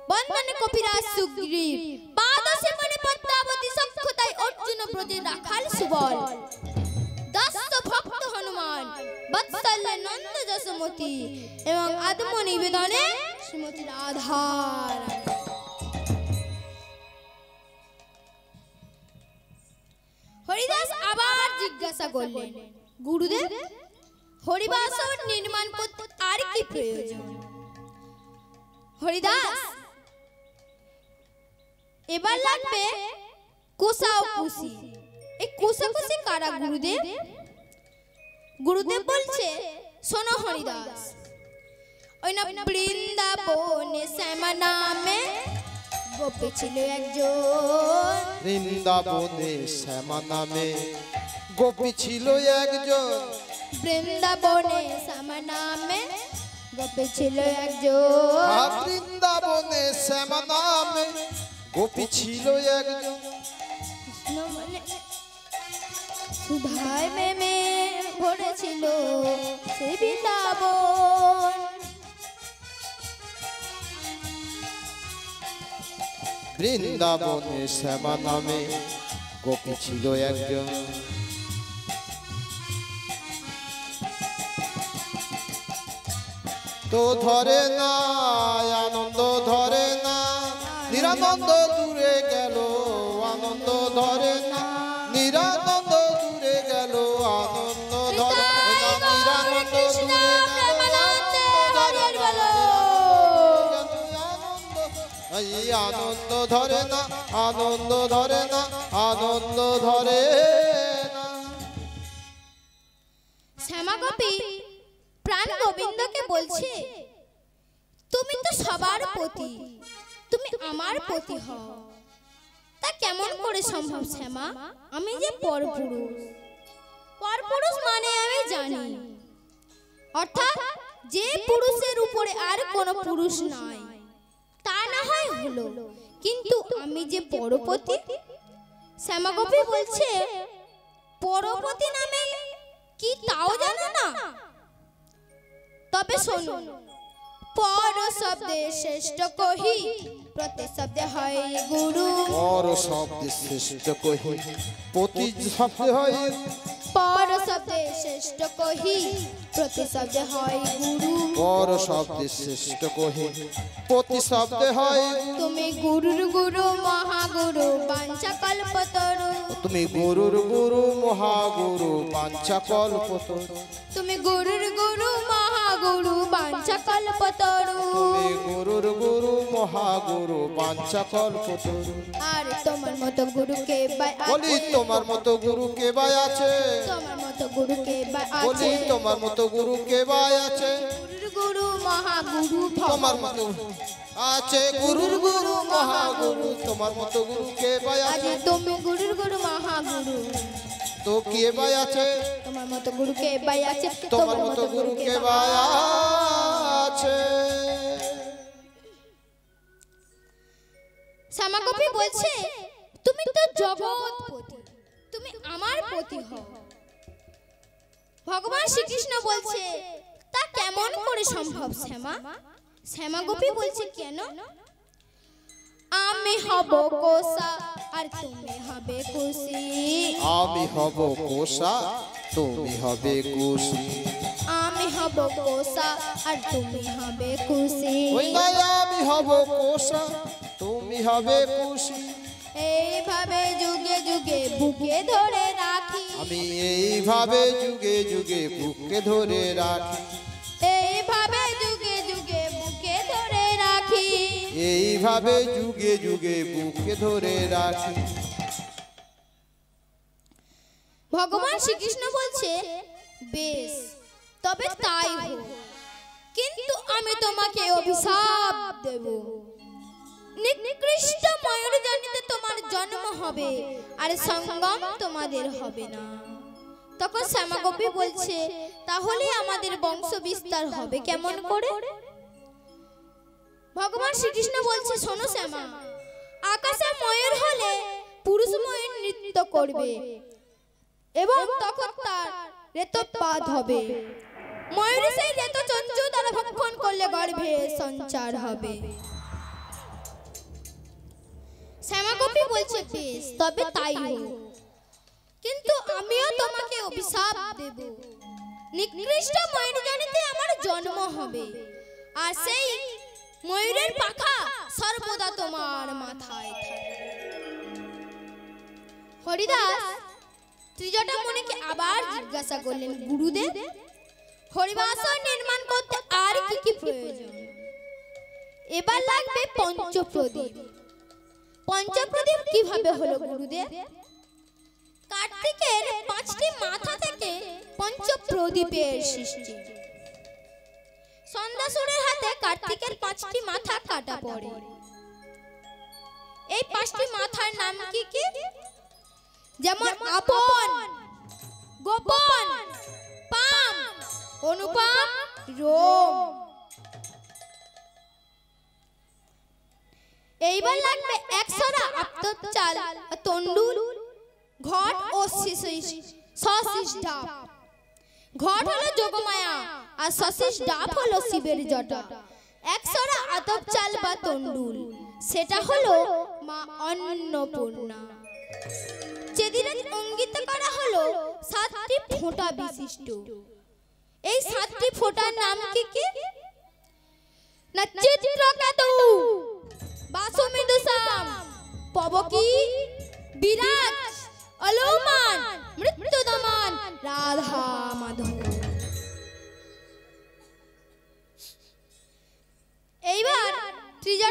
বন্ধনে কপিরাজ সুগ্রীব, পাদসে মনে পদ্মাবতী, সক্ষতায় অর্জুন ব্রজের রাখাল সুবল, দাস্য ভক্ত হনুমান, বৎসল্যে নন্দ যশোমতী এবং আত্মনিবেদনে শ্রীমতী রাধা। হরিদাস আবার জিজ্ঞাসা করলেন, গুরুদেব হরিবাসর নির্মাণ করতে আর কি প্রয়োজন? হরিদাস এবার লাগবে কোষা ও কুশি। এই কোষা কুশি কারা গুরুদেব? গুরুদেব বলছে, শোনো হরিদাস, ওই না বৃন্দাবনে শ্যামা নামে গোপী ছিল একজন। বৃন্দাবনে শ্যামা নামে গোপী ছিল একজন। বৃন্দাবনে শ্যামা নামে গোপী ছিল একজন। বৃন্দাবনে শ্যামা নামে গোপী ছিল একজন। সুধায় মেমে ভরেছিল সে বৃন্দাবন। বৃন্দাবনে শ্যামা নামে গোপী ছিল একজন। তো ধরে না আনন্দ ধরে না নিরানন্দ দূরে গেল আনন্দ ধরে না নিরানন্দ দূরে গেল আনন্দ ধরে না নিরানন্দ দূরে আনন্দ ধরে না আনন্দ ধরে না আনন্দ ধরে না। শ্যামা গোপী প্রাণ গোবিন্দকে বলছে, তুমি তো সবার পতি, তুমি আমার পতি হও। তা কেমন করে সম্ভব শ্যামা? আমি যে পরপুরুষ। পরপুরুষ মানে আমি জানি, অর্থাৎ যে পুরুষের উপরে আর কোনো পুরুষ নাই, তা না হয় হলো, কিন্তু আমি যে পরপতি। শ্যামা গোপী বলছে, পরপতি নামে কি তাও জানো না? তবে শোনো, পর শব্দে শ্রেষ্ঠ কহি প্রতি শব্দে হয় গুরু। পর শব্দে শ্রেষ্ঠ কহি প্রতি শব্দে হয় পর শব্দে শ্রেষ্ঠ কহি প্রতি শব্দে হয় গুরু। পর শব্দে শ্রেষ্ঠ কহি প্রতি শব্দে হয় তুমি গুরুর গুরু মহাগুরু বাঞ্ছা কল্পতরু। তুমি গুরুর গুরু মহাগুরু বাঞ্ছা কল্পতরু। তুমি গুরুর গুরু মহাগুরু বাঞ্ছা কল্পতরু। তুমি গুরুর গুরু মহাগুরু বাঞ্ছা কল্পতরু। আর তোমার মতো গুরু কে বাই আছে? বলি তোমার মতো গুরু কে বাই আছে? তোমার মতো গুরু কে বাই আছে? বলি তোমার মতো গুরু কে বাই আছে? গুরুর গুরু মহাগুরু তোমার মতো আছে গুরুর গুরু মহাগুরু। তোমার মতো গুরু কে বাই আজ আছে? তুমি গুরুর গুরু মহাগুরু। তো কে বাই আছে? তোমার মতো গুরু কে বাই আছে? তোমার মতো গুরু কে বাই আছে? শ্যামা গোপী বলছে, তুমি তো জগৎপতি, তুমি আমার পতি হও। ভগবান শ্রীকৃষ্ণ বলছে, তা কেমন করে সম্ভব শ্যামা? শ্যামা গোপী বলছে, কেন? আমি হব কোষা আর তুমি হবে কুশি। আমি হব কোষা তুমি হবে কুশি। আমি হব কোষা আর তুমি হবে কুশি। ওই গায় আমি হব কোষা তুমি হবে কুশি। এইভাবে যুগে যুগে বুকে ধরে রাখি। আমি এইভাবে যুগে যুগে বুকে ধরে রাখি। এইভাবে যুগে যুগে বুকে ধরে রাখি। এইভাবে যুগে যুগে বুকে ধরে রাখি। ভগবান শ্রীকৃষ্ণ বলছে, বেশ, তবে তাই হোক, কিন্তু আমি তোমাকে অভিশাপ দেব। নিকৃষ্ট ময়ূর জানিতে তোমার জন্ম হবে, আর সঙ্গম তোমাদের হবে না। তখন শ্যামা গোপী বলছে, তাহলে আমাদের বংশ বিস্তার হবে কেমন করে? ভগবান শ্রীকৃষ্ণ বলছে, শোনো শ্যামা, আকাশে ময়ূর হলে পুরুষ ময়ূর নৃত্য করবে এবং তখন তার রেতপাত হবে। ময়ূর সেই রেত চঞ্চু দ্বারা ভক্ষণ করলে গর্ভে সঞ্চার হবে। শ্যামা গোপী বলছে, বেশ, তবে তাই হোক, কিন্তু আমিও তোমাকে অভিশাপ দেব। নিকৃষ্ট ময়ূর জানিতে আমার জন্ম হবে, আর সেই ময়ূরের পাখা সর্বদা তোমার মাথায় থাকবে। হরিদাস ত্রিজটা মুনিকে আবার জিজ্ঞাসা করলেন, গুরুদেব, হরিবাসর নির্মাণ করতে আর কি কি প্রয়োজন? এবার লাগবে পঞ্চপ্রদীপ। পঞ্চপ্রদীপ কিভাবে হলো গুরুদেব? কার্তিকের 5টি মাথা থেকে পঞ্চপ্রদীপের সৃষ্টি। সন্ধ্যাসুরের হাতে কার্তিকের 5টি মাথা কাটা পড়ে। এই 5টি মাথার নাম কি কি? যেমন আপন, গোপন, পাম, অনুপম, রোম। এইবার লাগবে একশরা আত্মচাল, তন্ডুল, ঘট ও সশিষ ডাব। ঘট হলো যোগমায়া আর সশিষ ডাব হলো শিবের জটা। একশরা আতপচাল বা তন্ডুল, সেটা হলো মা অন্নপূর্ণা। যেদিনে অঙ্কিত করা হলো 7টি ফোঁটা বিশিষ্ট। এই 7টি ফোঁটার নাম কি কি?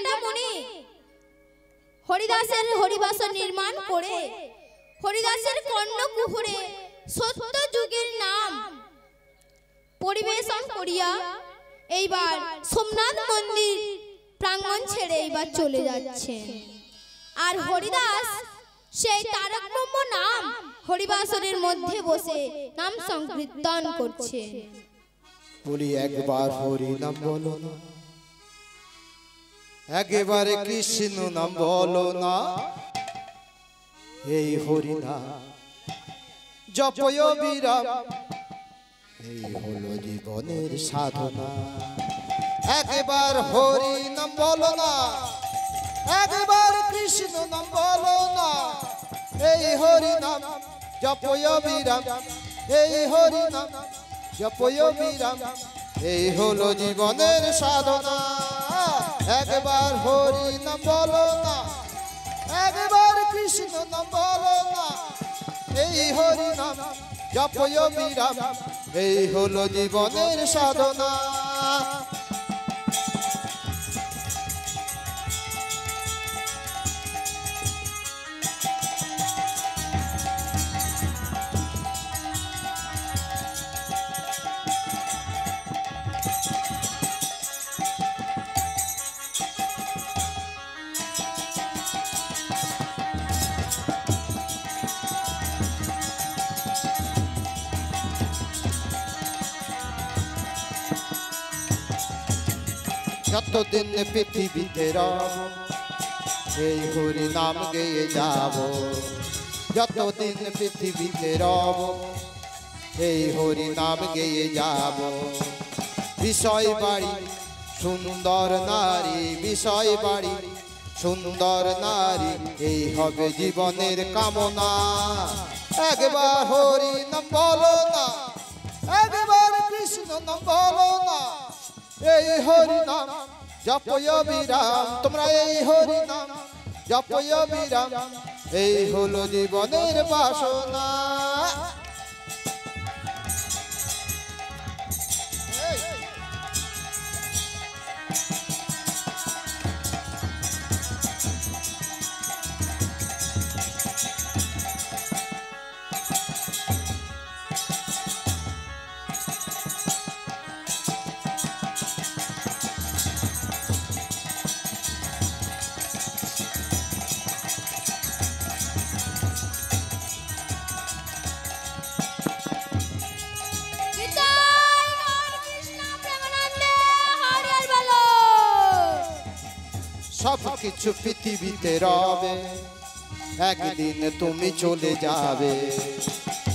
কটা মুনি হরিদাসের হরিবাসর নির্মাণ করে হরিদাসের কর্ণকুহরে সত্য যুগের নাম পরিবেশন করিয়া এইবার সোমনাথ মন্দির প্রাঙ্গণ ছেড়ে এইবার চলে যাচ্ছে। আর হরিদাস সেই তারক ব্রহ্ম নাম হরিবাসরের মধ্যে বসে নাম সংকীর্তন করছে। বলি একবার হরি নাম বলো না, একেবারে কৃষ্ণ নাম বলো না, এই হরি নাম জপয় বিরাম, এই হলো জীবনের সাধনা। একবার হরি নাম বলো না, একবার কৃষ্ণ নাম বলো না, এই হরি নাম জপয় বিরাম, এই হরি নাম জপয় বিরাম, এই হলো জীবনের সাধনা। একবার হরি নাম বলো না, একবার কৃষ্ণ নাম বলো না, এই হরি নাম জপয় বিরাম, এই হলো জীবনের সাধনা। যতদিন পৃথিবীতে রব এই হরি নাম গেয়ে যাব, যতদিন পৃথিবীতে রব এই হরি নাম গেয়ে যাব। বিষয় বাড়ি সুন্দর নারী, বিষয় বাড়ি সুন্দর নারী, এই হবে জীবনের কামনা। একবার হরি নাম বলো না, একবার কৃষ্ণ নাম বলো না, এই হরি নাম জপয় বিরাম, তোমরা এই হরি নাম জপয় বিরাম, এই হলো জীবনের বাসনা। সব কিছু পৃথিবীতে রবে, একদিন তুমি চলে যাবে।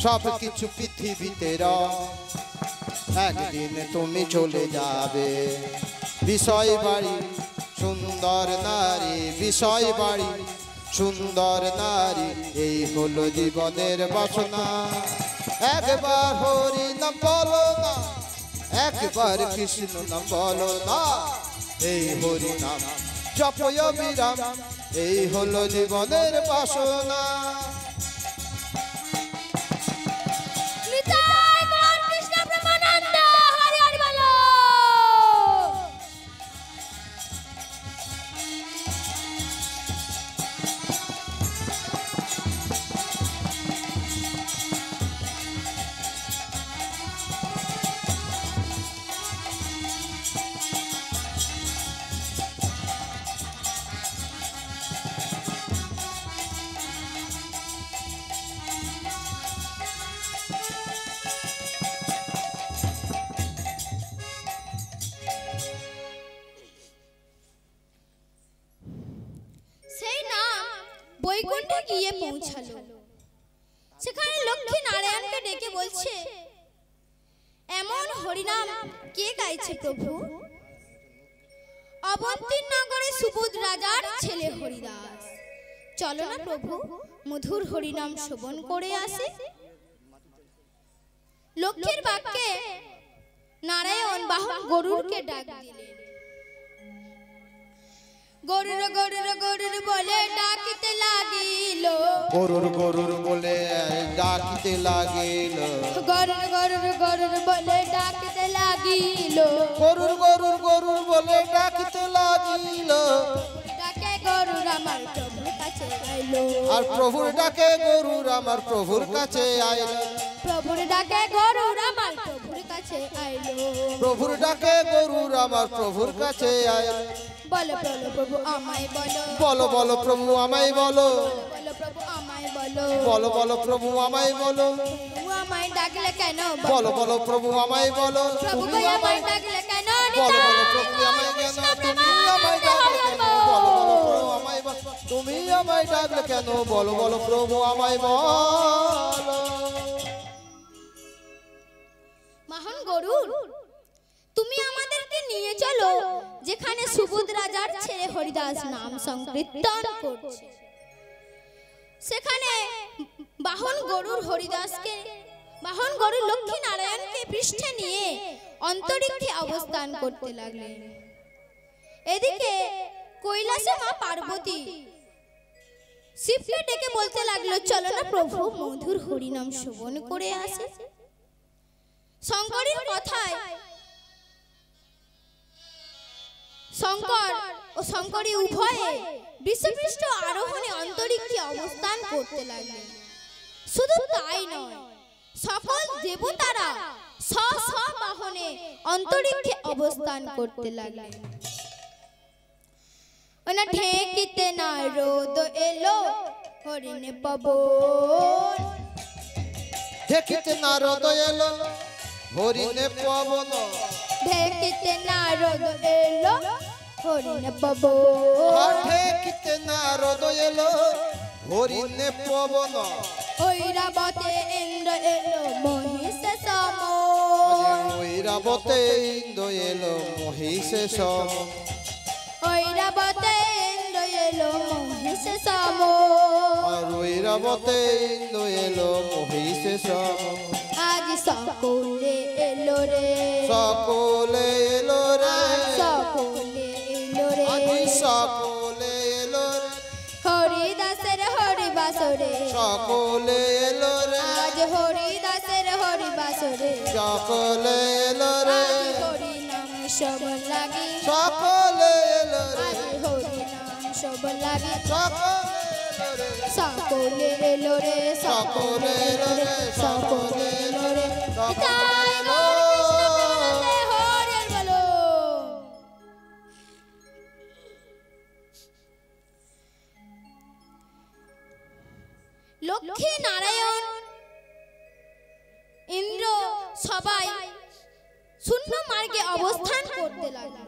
সব কিছু পৃথিবীতে রবে, একদিন তুমি চলে যাবে। বিষয় বাড়ি সুন্দর নারী, বিষয় বাড়ি সুন্দর নারী, এই হলো জীবনের বাসনা। একবার হরি নাম বলো না, একবার কৃষ্ণ নাম বলো না, এই হরি নাম জপয় বিরাম, এই হলো জীবনের বাসনা। বৈকুণ্ঠে গিয়ে পৌঁছালো। সেখানে লক্ষ্মী নারায়ণকে ডেকে বলছে, এমন হরিনাম কে গাইছে প্রভু? অবন্তীর নগরে সুবোধ রাজার ছেলে হরিদাস। চলো না প্রভু, মধুর হরিনাম শ্রবণ করে আসে। লক্ষ্মীর বাক্যে নারায়ণ বাহন গরুরকে ডাক দিলেন। গরুর গরুর গরুর বলে ডাকিতে লাগিল, গরুর গরুর বলে ডাকিতে লাগিল, গরুর গরুর গরুর বলে ডাকিতে লাগিল, গরুর গরুর গরুর বলে ডাকিতে লাগিল। আর প্রভুর ডাকে গরুর আমার প্রভুর কাছে আইলো প্রভুর ডাকে গরুর আমার প্রভুর কাছে আইলো প্রভুর ডাকে গরুর আমার প্রভুর কাছে আইলো বলো বলো প্রভু আমায় বলো বলো বলো প্রভু আমায় বলো বলো প্রভু আমায় বলো বলো বলো প্রভু আমায় বলো প্রভু আমায় ডাকলে কেন বলো বলো প্রভু আমায় বলো প্রভু তুমি আমায় আমায় ডাকলে কেন বলো বলো প্রভু আমায় কেন তুমি আমায় ডাকলে কেন বলো বলো প্রভু আমায় বলো তুমি আমায় ডাকলে কেন বলো বলো প্রভু আমায় বলো মহান গরুর তুমি আমাদেরকে নিয়ে চলো যেখানে সুবোধ রাজার ছেলে হরিদাস নাম সংকীর্তন করছে সেখানে বাহন গরুর হরিদাসকে বাহন গরুর লক্ষ্মী নারায়ণকে পৃষ্ঠে নিয়ে অন্তরিক্ষে অবস্থান করতে লাগলেন এদিকে কৈলাসে মা পার্বতী শিবকে ডেকে বলতে লাগলো চলো না প্রভু মধুর হরিনাম শ্রবণ করে আসে শঙ্করের কথায় শঙ্কর ও শঙ্করী উভয়ে বিশ্বপৃষ্ঠ আরোহণে অন্তরিক্ষে অবস্থান করতে লাগলেন শুধু তাই নয় সকল দেবতারা স্ব স্ব বাহনে অন্তরিক্ষে অবস্থান করতে লাগলেন ওনা ঢেকিতে না রোদ এলো হরিণে পবন ঢেকিতে নারদ এলো হরিণে পবন ঢেকিতে না রোদ এলো হরিণে পবন ঢেকিতে নারদ এলো হরিণে পবন ঐরাবতে ইন্দ্র এলো মহিষে সম ঐরাবতে ইন্দ্র এলো মহিষে সম ঐরাবতে ইন্দ্র এলো মহিষে সম আর ঐরাবতে ইন্দ্র এলো মহিষে সম আজ সকলে এলো রে সকলে এলো রে সকলে এলো রে আজি সকলে এলো রে হরিদাসের হরিবাসরে সকলে এলো রে আজ হরিদাসের হরিবাসরে সকলে এলো রে আজ হরি নাম সব লাগি সকলে এলো রে আজ হরি নাম সব লাগি সকলে এলো রে সকলে এলো রে সকলে এলো রে সকলে এলো রে তাই এলো। গৌর কৃষ্ণ হরে বলো লক্ষ্মী নারায়ণ ইন্দ্র সবাই শূন্য মার্গে অবস্থান করতে লাগলো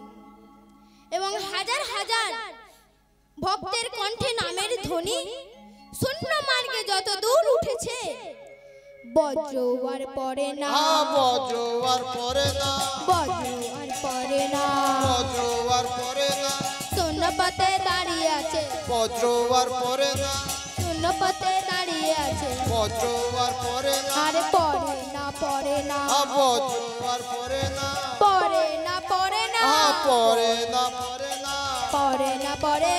এবং হাজার হাজার ভক্তের কণ্ঠে নামের ধ্বনি শূন্য মার্গে যত দূর উঠেছে বজ্র আর পড়ে না বজ্র আর পরে না বজ্র আর পড়ে না বজ্র আর পরে না শূন্য পথে দাঁড়িয়ে আছে বজ্র আর পরে না শূন্য পথে দাঁড়িয়ে আছে বজ্র আর পরে না আরে পড়ে না পড়ে না বজ্র আর পরে না পড়ে না পড়ে না পরে না পরে না পড়ে না পড়ে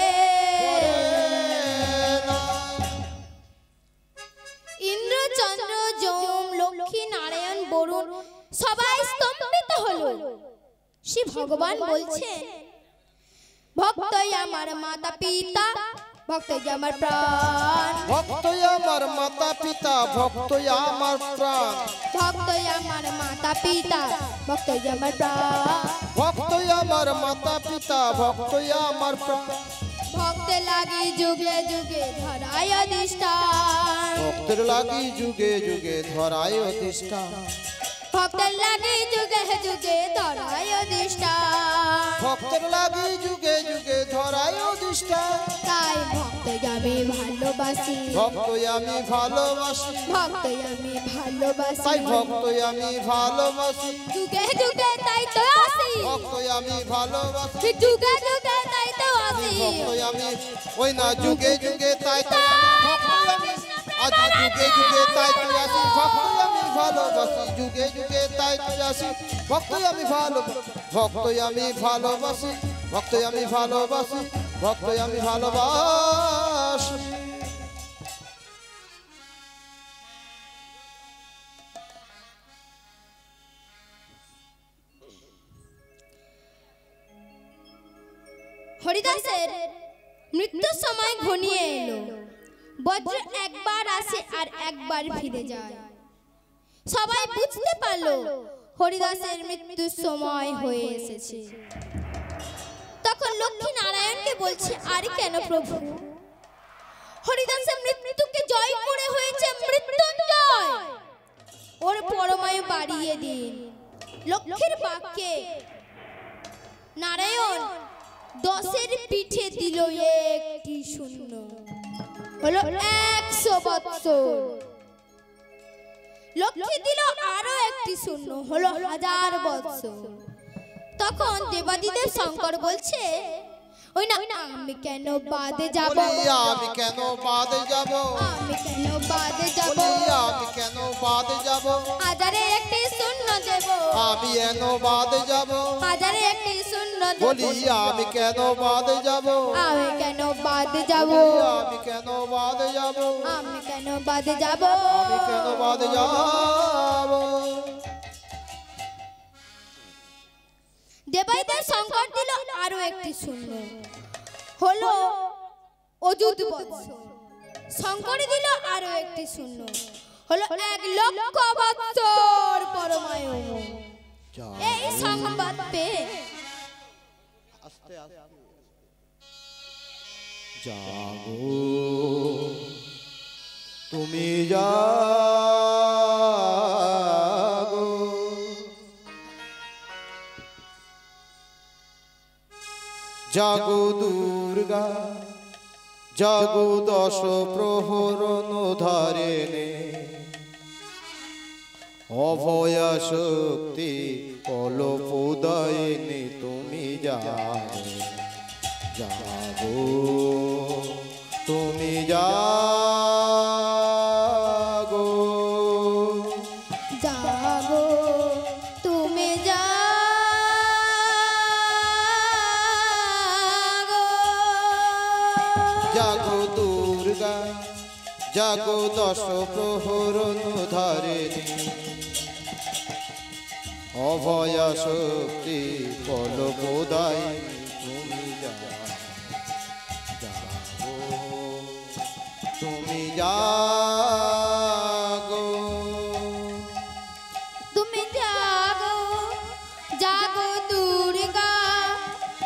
না ইন্দ্র চন্দ্র যম লক্ষ্মী নারায়ণ বরুণ সবাই স্তম্ভিত হলো শ্রী ভগবান বলছেন ভক্তই আমার মাতা পিতা ভক্তই আমার প্রাণ ভক্তই আমার মাতা পিতা ভক্তই আমার প্রাণ ভক্তই আমার মাতা পিতা ভক্তই আমার প্রাণ ভক্তই আমার মাতা পিতা ভক্তই আমার প্রাণ ভক্তে লাগি যুগে যুগে ধরায় অধিষ্ঠান ভক্তের লাগি যুগে যুগে ধরায় অধিষ্ঠান ভক্তের লাগি যুগে যুগে ধরায় অধিষ্ঠান ভক্তের লাগি যুগে যুগে ধরায় অধিষ্ঠান তাই ভক্ত আমি ভালোবাসি ভক্তই আমি ভালোবাসি ভক্ত আমি ভালোবাসি তাই ভক্তই আমি ভালোবাসি যুগে যুগে তাই তো আসি ভক্তই আমি ভালোবাসি যুগে যুগে তাই তো আসি ভক্তই আমি ওই না যুগে যুগে তাই তো ভক্তই আমি আজ যুগে যুগে তাই তো আসি ভক্তই আমি ভালোবাসি যুগে যুগে তাই তো আসি ভক্তই আমি ভক্তই আমি ভালোবাসি ভক্তই আমি ভালোবাসি ভক্তই আমি ভালোবাসি হরিদাসের মৃত্যুর সময় ঘনিয়ে এলো বজ্র একবার আসে আর একবার ফিরে যায়। সবাই বুঝতে পারলো হরিদাসের মৃত্যুর সময় হয়ে এসেছে। তখন লক্ষ্মী নারায়ণকে বলছে, আরে কেন প্রভু, হরিদাসের মৃত্যুকে জয় করে হয়েছে মৃত্যুঞ্জয়, ওর পরমায়ু বাড়িয়ে দিন। লক্ষ্মীর বাক্যে নারায়ণ 10-এর পিঠে দিল একটি শূন্য, হলো 100 বৎসর। লক্ষ্মী দিল আরো একটি শূন্য, হলো 1000 বৎসর। তখন দেবাদিদেব শঙ্কর বলছে, ওই না আমি কেন বাদে যাব, আমি কেন বাদে যাব, আমি কেন বাদে যাব, আমি কেন বাদে যাব, হাজারে একটি শূন্য দেব, আমি কেন বাদে যাব, হাজারে একটি শূন্য দেব, বলি আমি কেন বাদে যাব, আমি কেন বাদে যাব, আমি কেন বাদে যাব, আমি কেন বাদে যাব, আমি কেন বাদে যাব। দেবাদিদেব শঙ্কর দিল আরো একটি শূন্য, হলো অযুত বৎসর। শঙ্কর দিল আরো একটি শূন্য, হলো 1,00,000 বৎসর পরমায়ু। এই সংবাদ পেয়ে জাগো তুমি জাগো, জাগো দুর্গা জাগো 10 প্রহরণ ধারিণী, অভয়া শক্তি কল্পদায়িনী তুমি জাগো, জাগো তুমি জাগো, জাগো তুমি জাগো, জাগো দুর্গা জাগো 10 প্রহরণ ধারিণী, অভয়া শক্তি কল্পদায়িনী তুমি জাগো, তুমি জাগো, তুমি জাগো, জাগো দুর্গা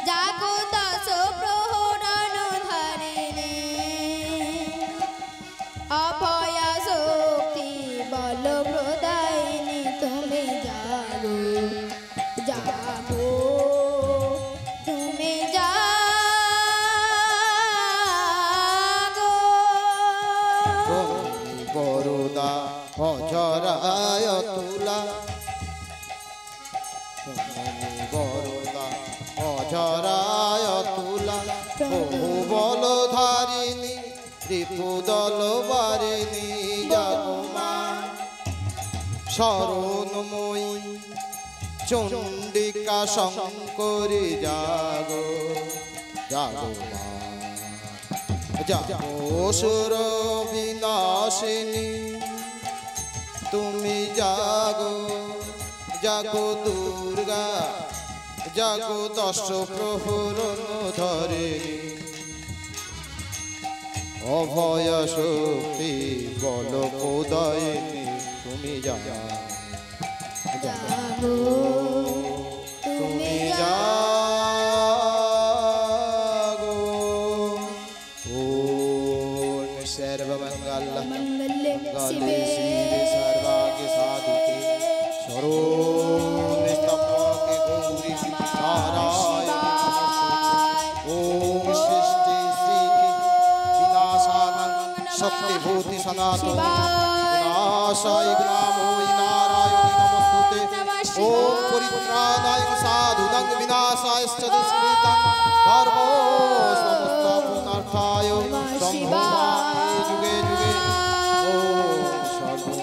জাগো 10 প্রহরণ ধারিণী, অভয়া শক্তি বল প্রদায়িনী তুমি জাগো, জাগো তুমি জাগো, তুমি বরদা অজরায় তুলা, তুমি বরদা অজরায় তুলা, বহু বল ধারিণী রিপু দল বারিণী, জাগো মা শরণময়ী চণ্ডিকা শঙ্করী, জাগো জাগো মা, জাগো অসুর বিনাশিনী তুমি জাগো, জাগো দুর্গা জাগো 10 প্রহরণ ধারিণী, অভয়া শক্তি বল প্রদায়িনী তুমি জাগো, জাগো তুমি জাগো। ওম সর্বমঙ্গল মঙ্গলে শিবে সর্বাগ্য সাধিকে শরণস্তম্ভকে গৌরী নারায়ণ ওম সৃষ্টি স্থিতি বিনাশানং শক্তিভূতি সনাতন বিনাশায় নামোই নারায়ণ নমস্তুতে ওম পরিত্রাণায় সাধুনাং বিনাশায়শ্চ দুষ্কৃতাং ধর্মো সংস্থাপনার্থায় সম্ভবামি যুগে যুগে ওম সর্বং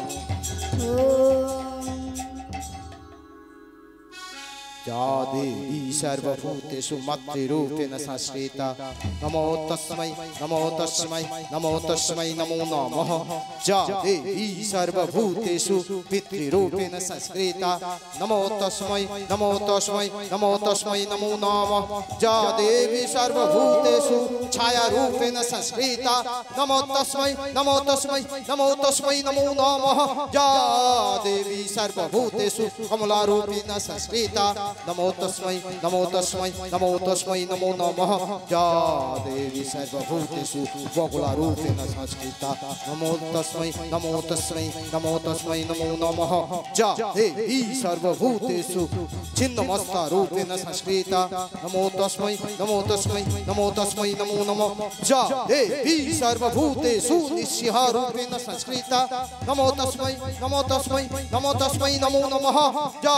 या देवी सर्वभूतेषु मातृरूपेण संस्कृता नमो तस्मै नमो तस्मै नमो तस्मै नमो नमः या देवी सर्वभूतेषु पितृरूपेण संस्कृता नमो तस्मै नमो तस्मै नमो तस्मै नमो नमः या देवी सर्वभूतेषु छायारूपेण संस्कृता नमो तस्मै नमो तस्मै नमो तस्मै नमो नमः या देवी सर्वभूतेषु कमलारूपेण संस्कृता नमो तस्मै नमो तस्मै नमो तस्मै नमो नमः या देवी सर्वभूतेषु बगुलारूपेण संस्कृता नमो तस्मै नमो तस्मै नमो तस्मै नमो नमः या देवी सर्वभूतेषु छिन्नमस्तारूपेण संस्कृता नमो तस्मै नमो तस्मै नमो तस्मै नमो नमः या देवी सर्वभूतेषु निस्सिंहरूपेण संस्कृता नमो तस्मै नमो तस्मै नमो तस्मै नमो नमः या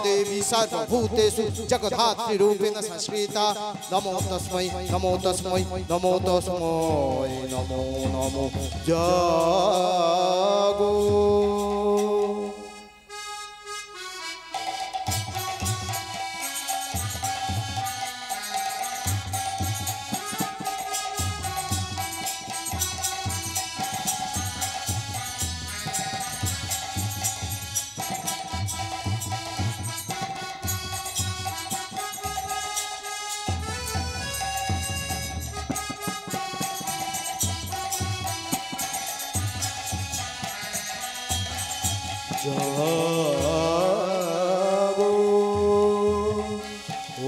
देवी सर्वभूतेषु जगद्धात्रीरूपेण संस्कृता नमो तस्मै नमो तस्मै नमो तस्मै नमो नमो जागो जागो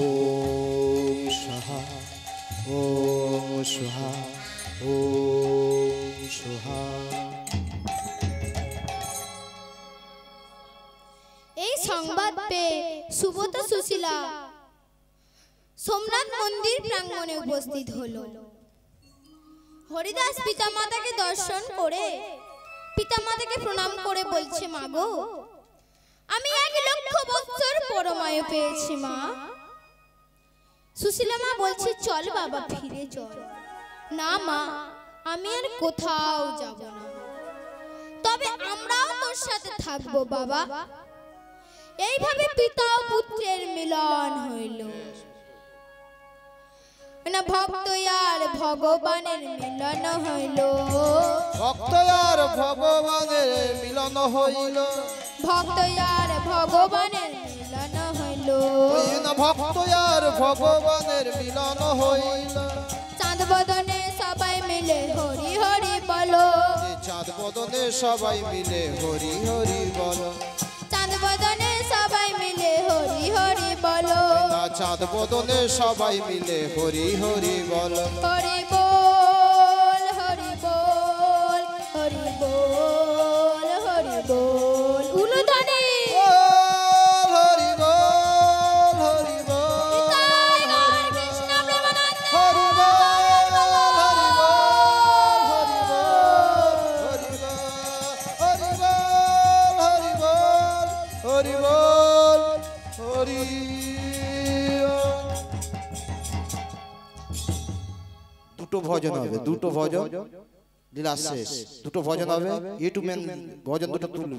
ओम स्वाहा ओम स्वाहा ओम स्वाहा এই সংবাদ পেয়ে সুব্রতা সুশীলা সোমনাথ মন্দির প্রাঙ্গণে উপস্থিত হলো। হরিদাস পিতামাতাকে দর্শন করে পিতামাতাকে প্রণাম করে বলছে, মা গো, আমি 1,00,000 বছর পরমায়ু পেয়েছি মা। সুশীলা মা বলছে, চল বাবা ফিরে চল। না মা, আমি আর কোথাও যাব না, তবে আমরাও তোর সাথে থাকবো বাবা। এইভাবে পিতা ও পুত্রের মিলন হইল। না ভক্ত আর ভগবানের মিলন হইল, ভক্ত আর ভগবানের মিলন হইল, ভক্ত আর ভগবানের মিলন হইল, ভক্ত আর ভগবানের মিলন হইল। চাঁদ বদনে সবাই মিলে হরি হরি বলো, চাঁদ বদনে সবাই মিলে হরি হরি বলো, চাঁদ বদনে সবাই মিলে হরি হরি বলো, চাঁদ বদনে সবাই মিলে হরি হরি বলো। হরি বল হরি বল হরি বল হরি বল উলুধ্বনি হরি বল হরি বল কৃষ্ণ প্রেমানন্দ হরি বল হরি বল হরি বল হরি বল হরি বল হরি দুটো ভজন হবে, দুটো ভজন লীলা শেষ, দুটো ভজন হবে, ইউটিউব ভজন দুটো তুলবে।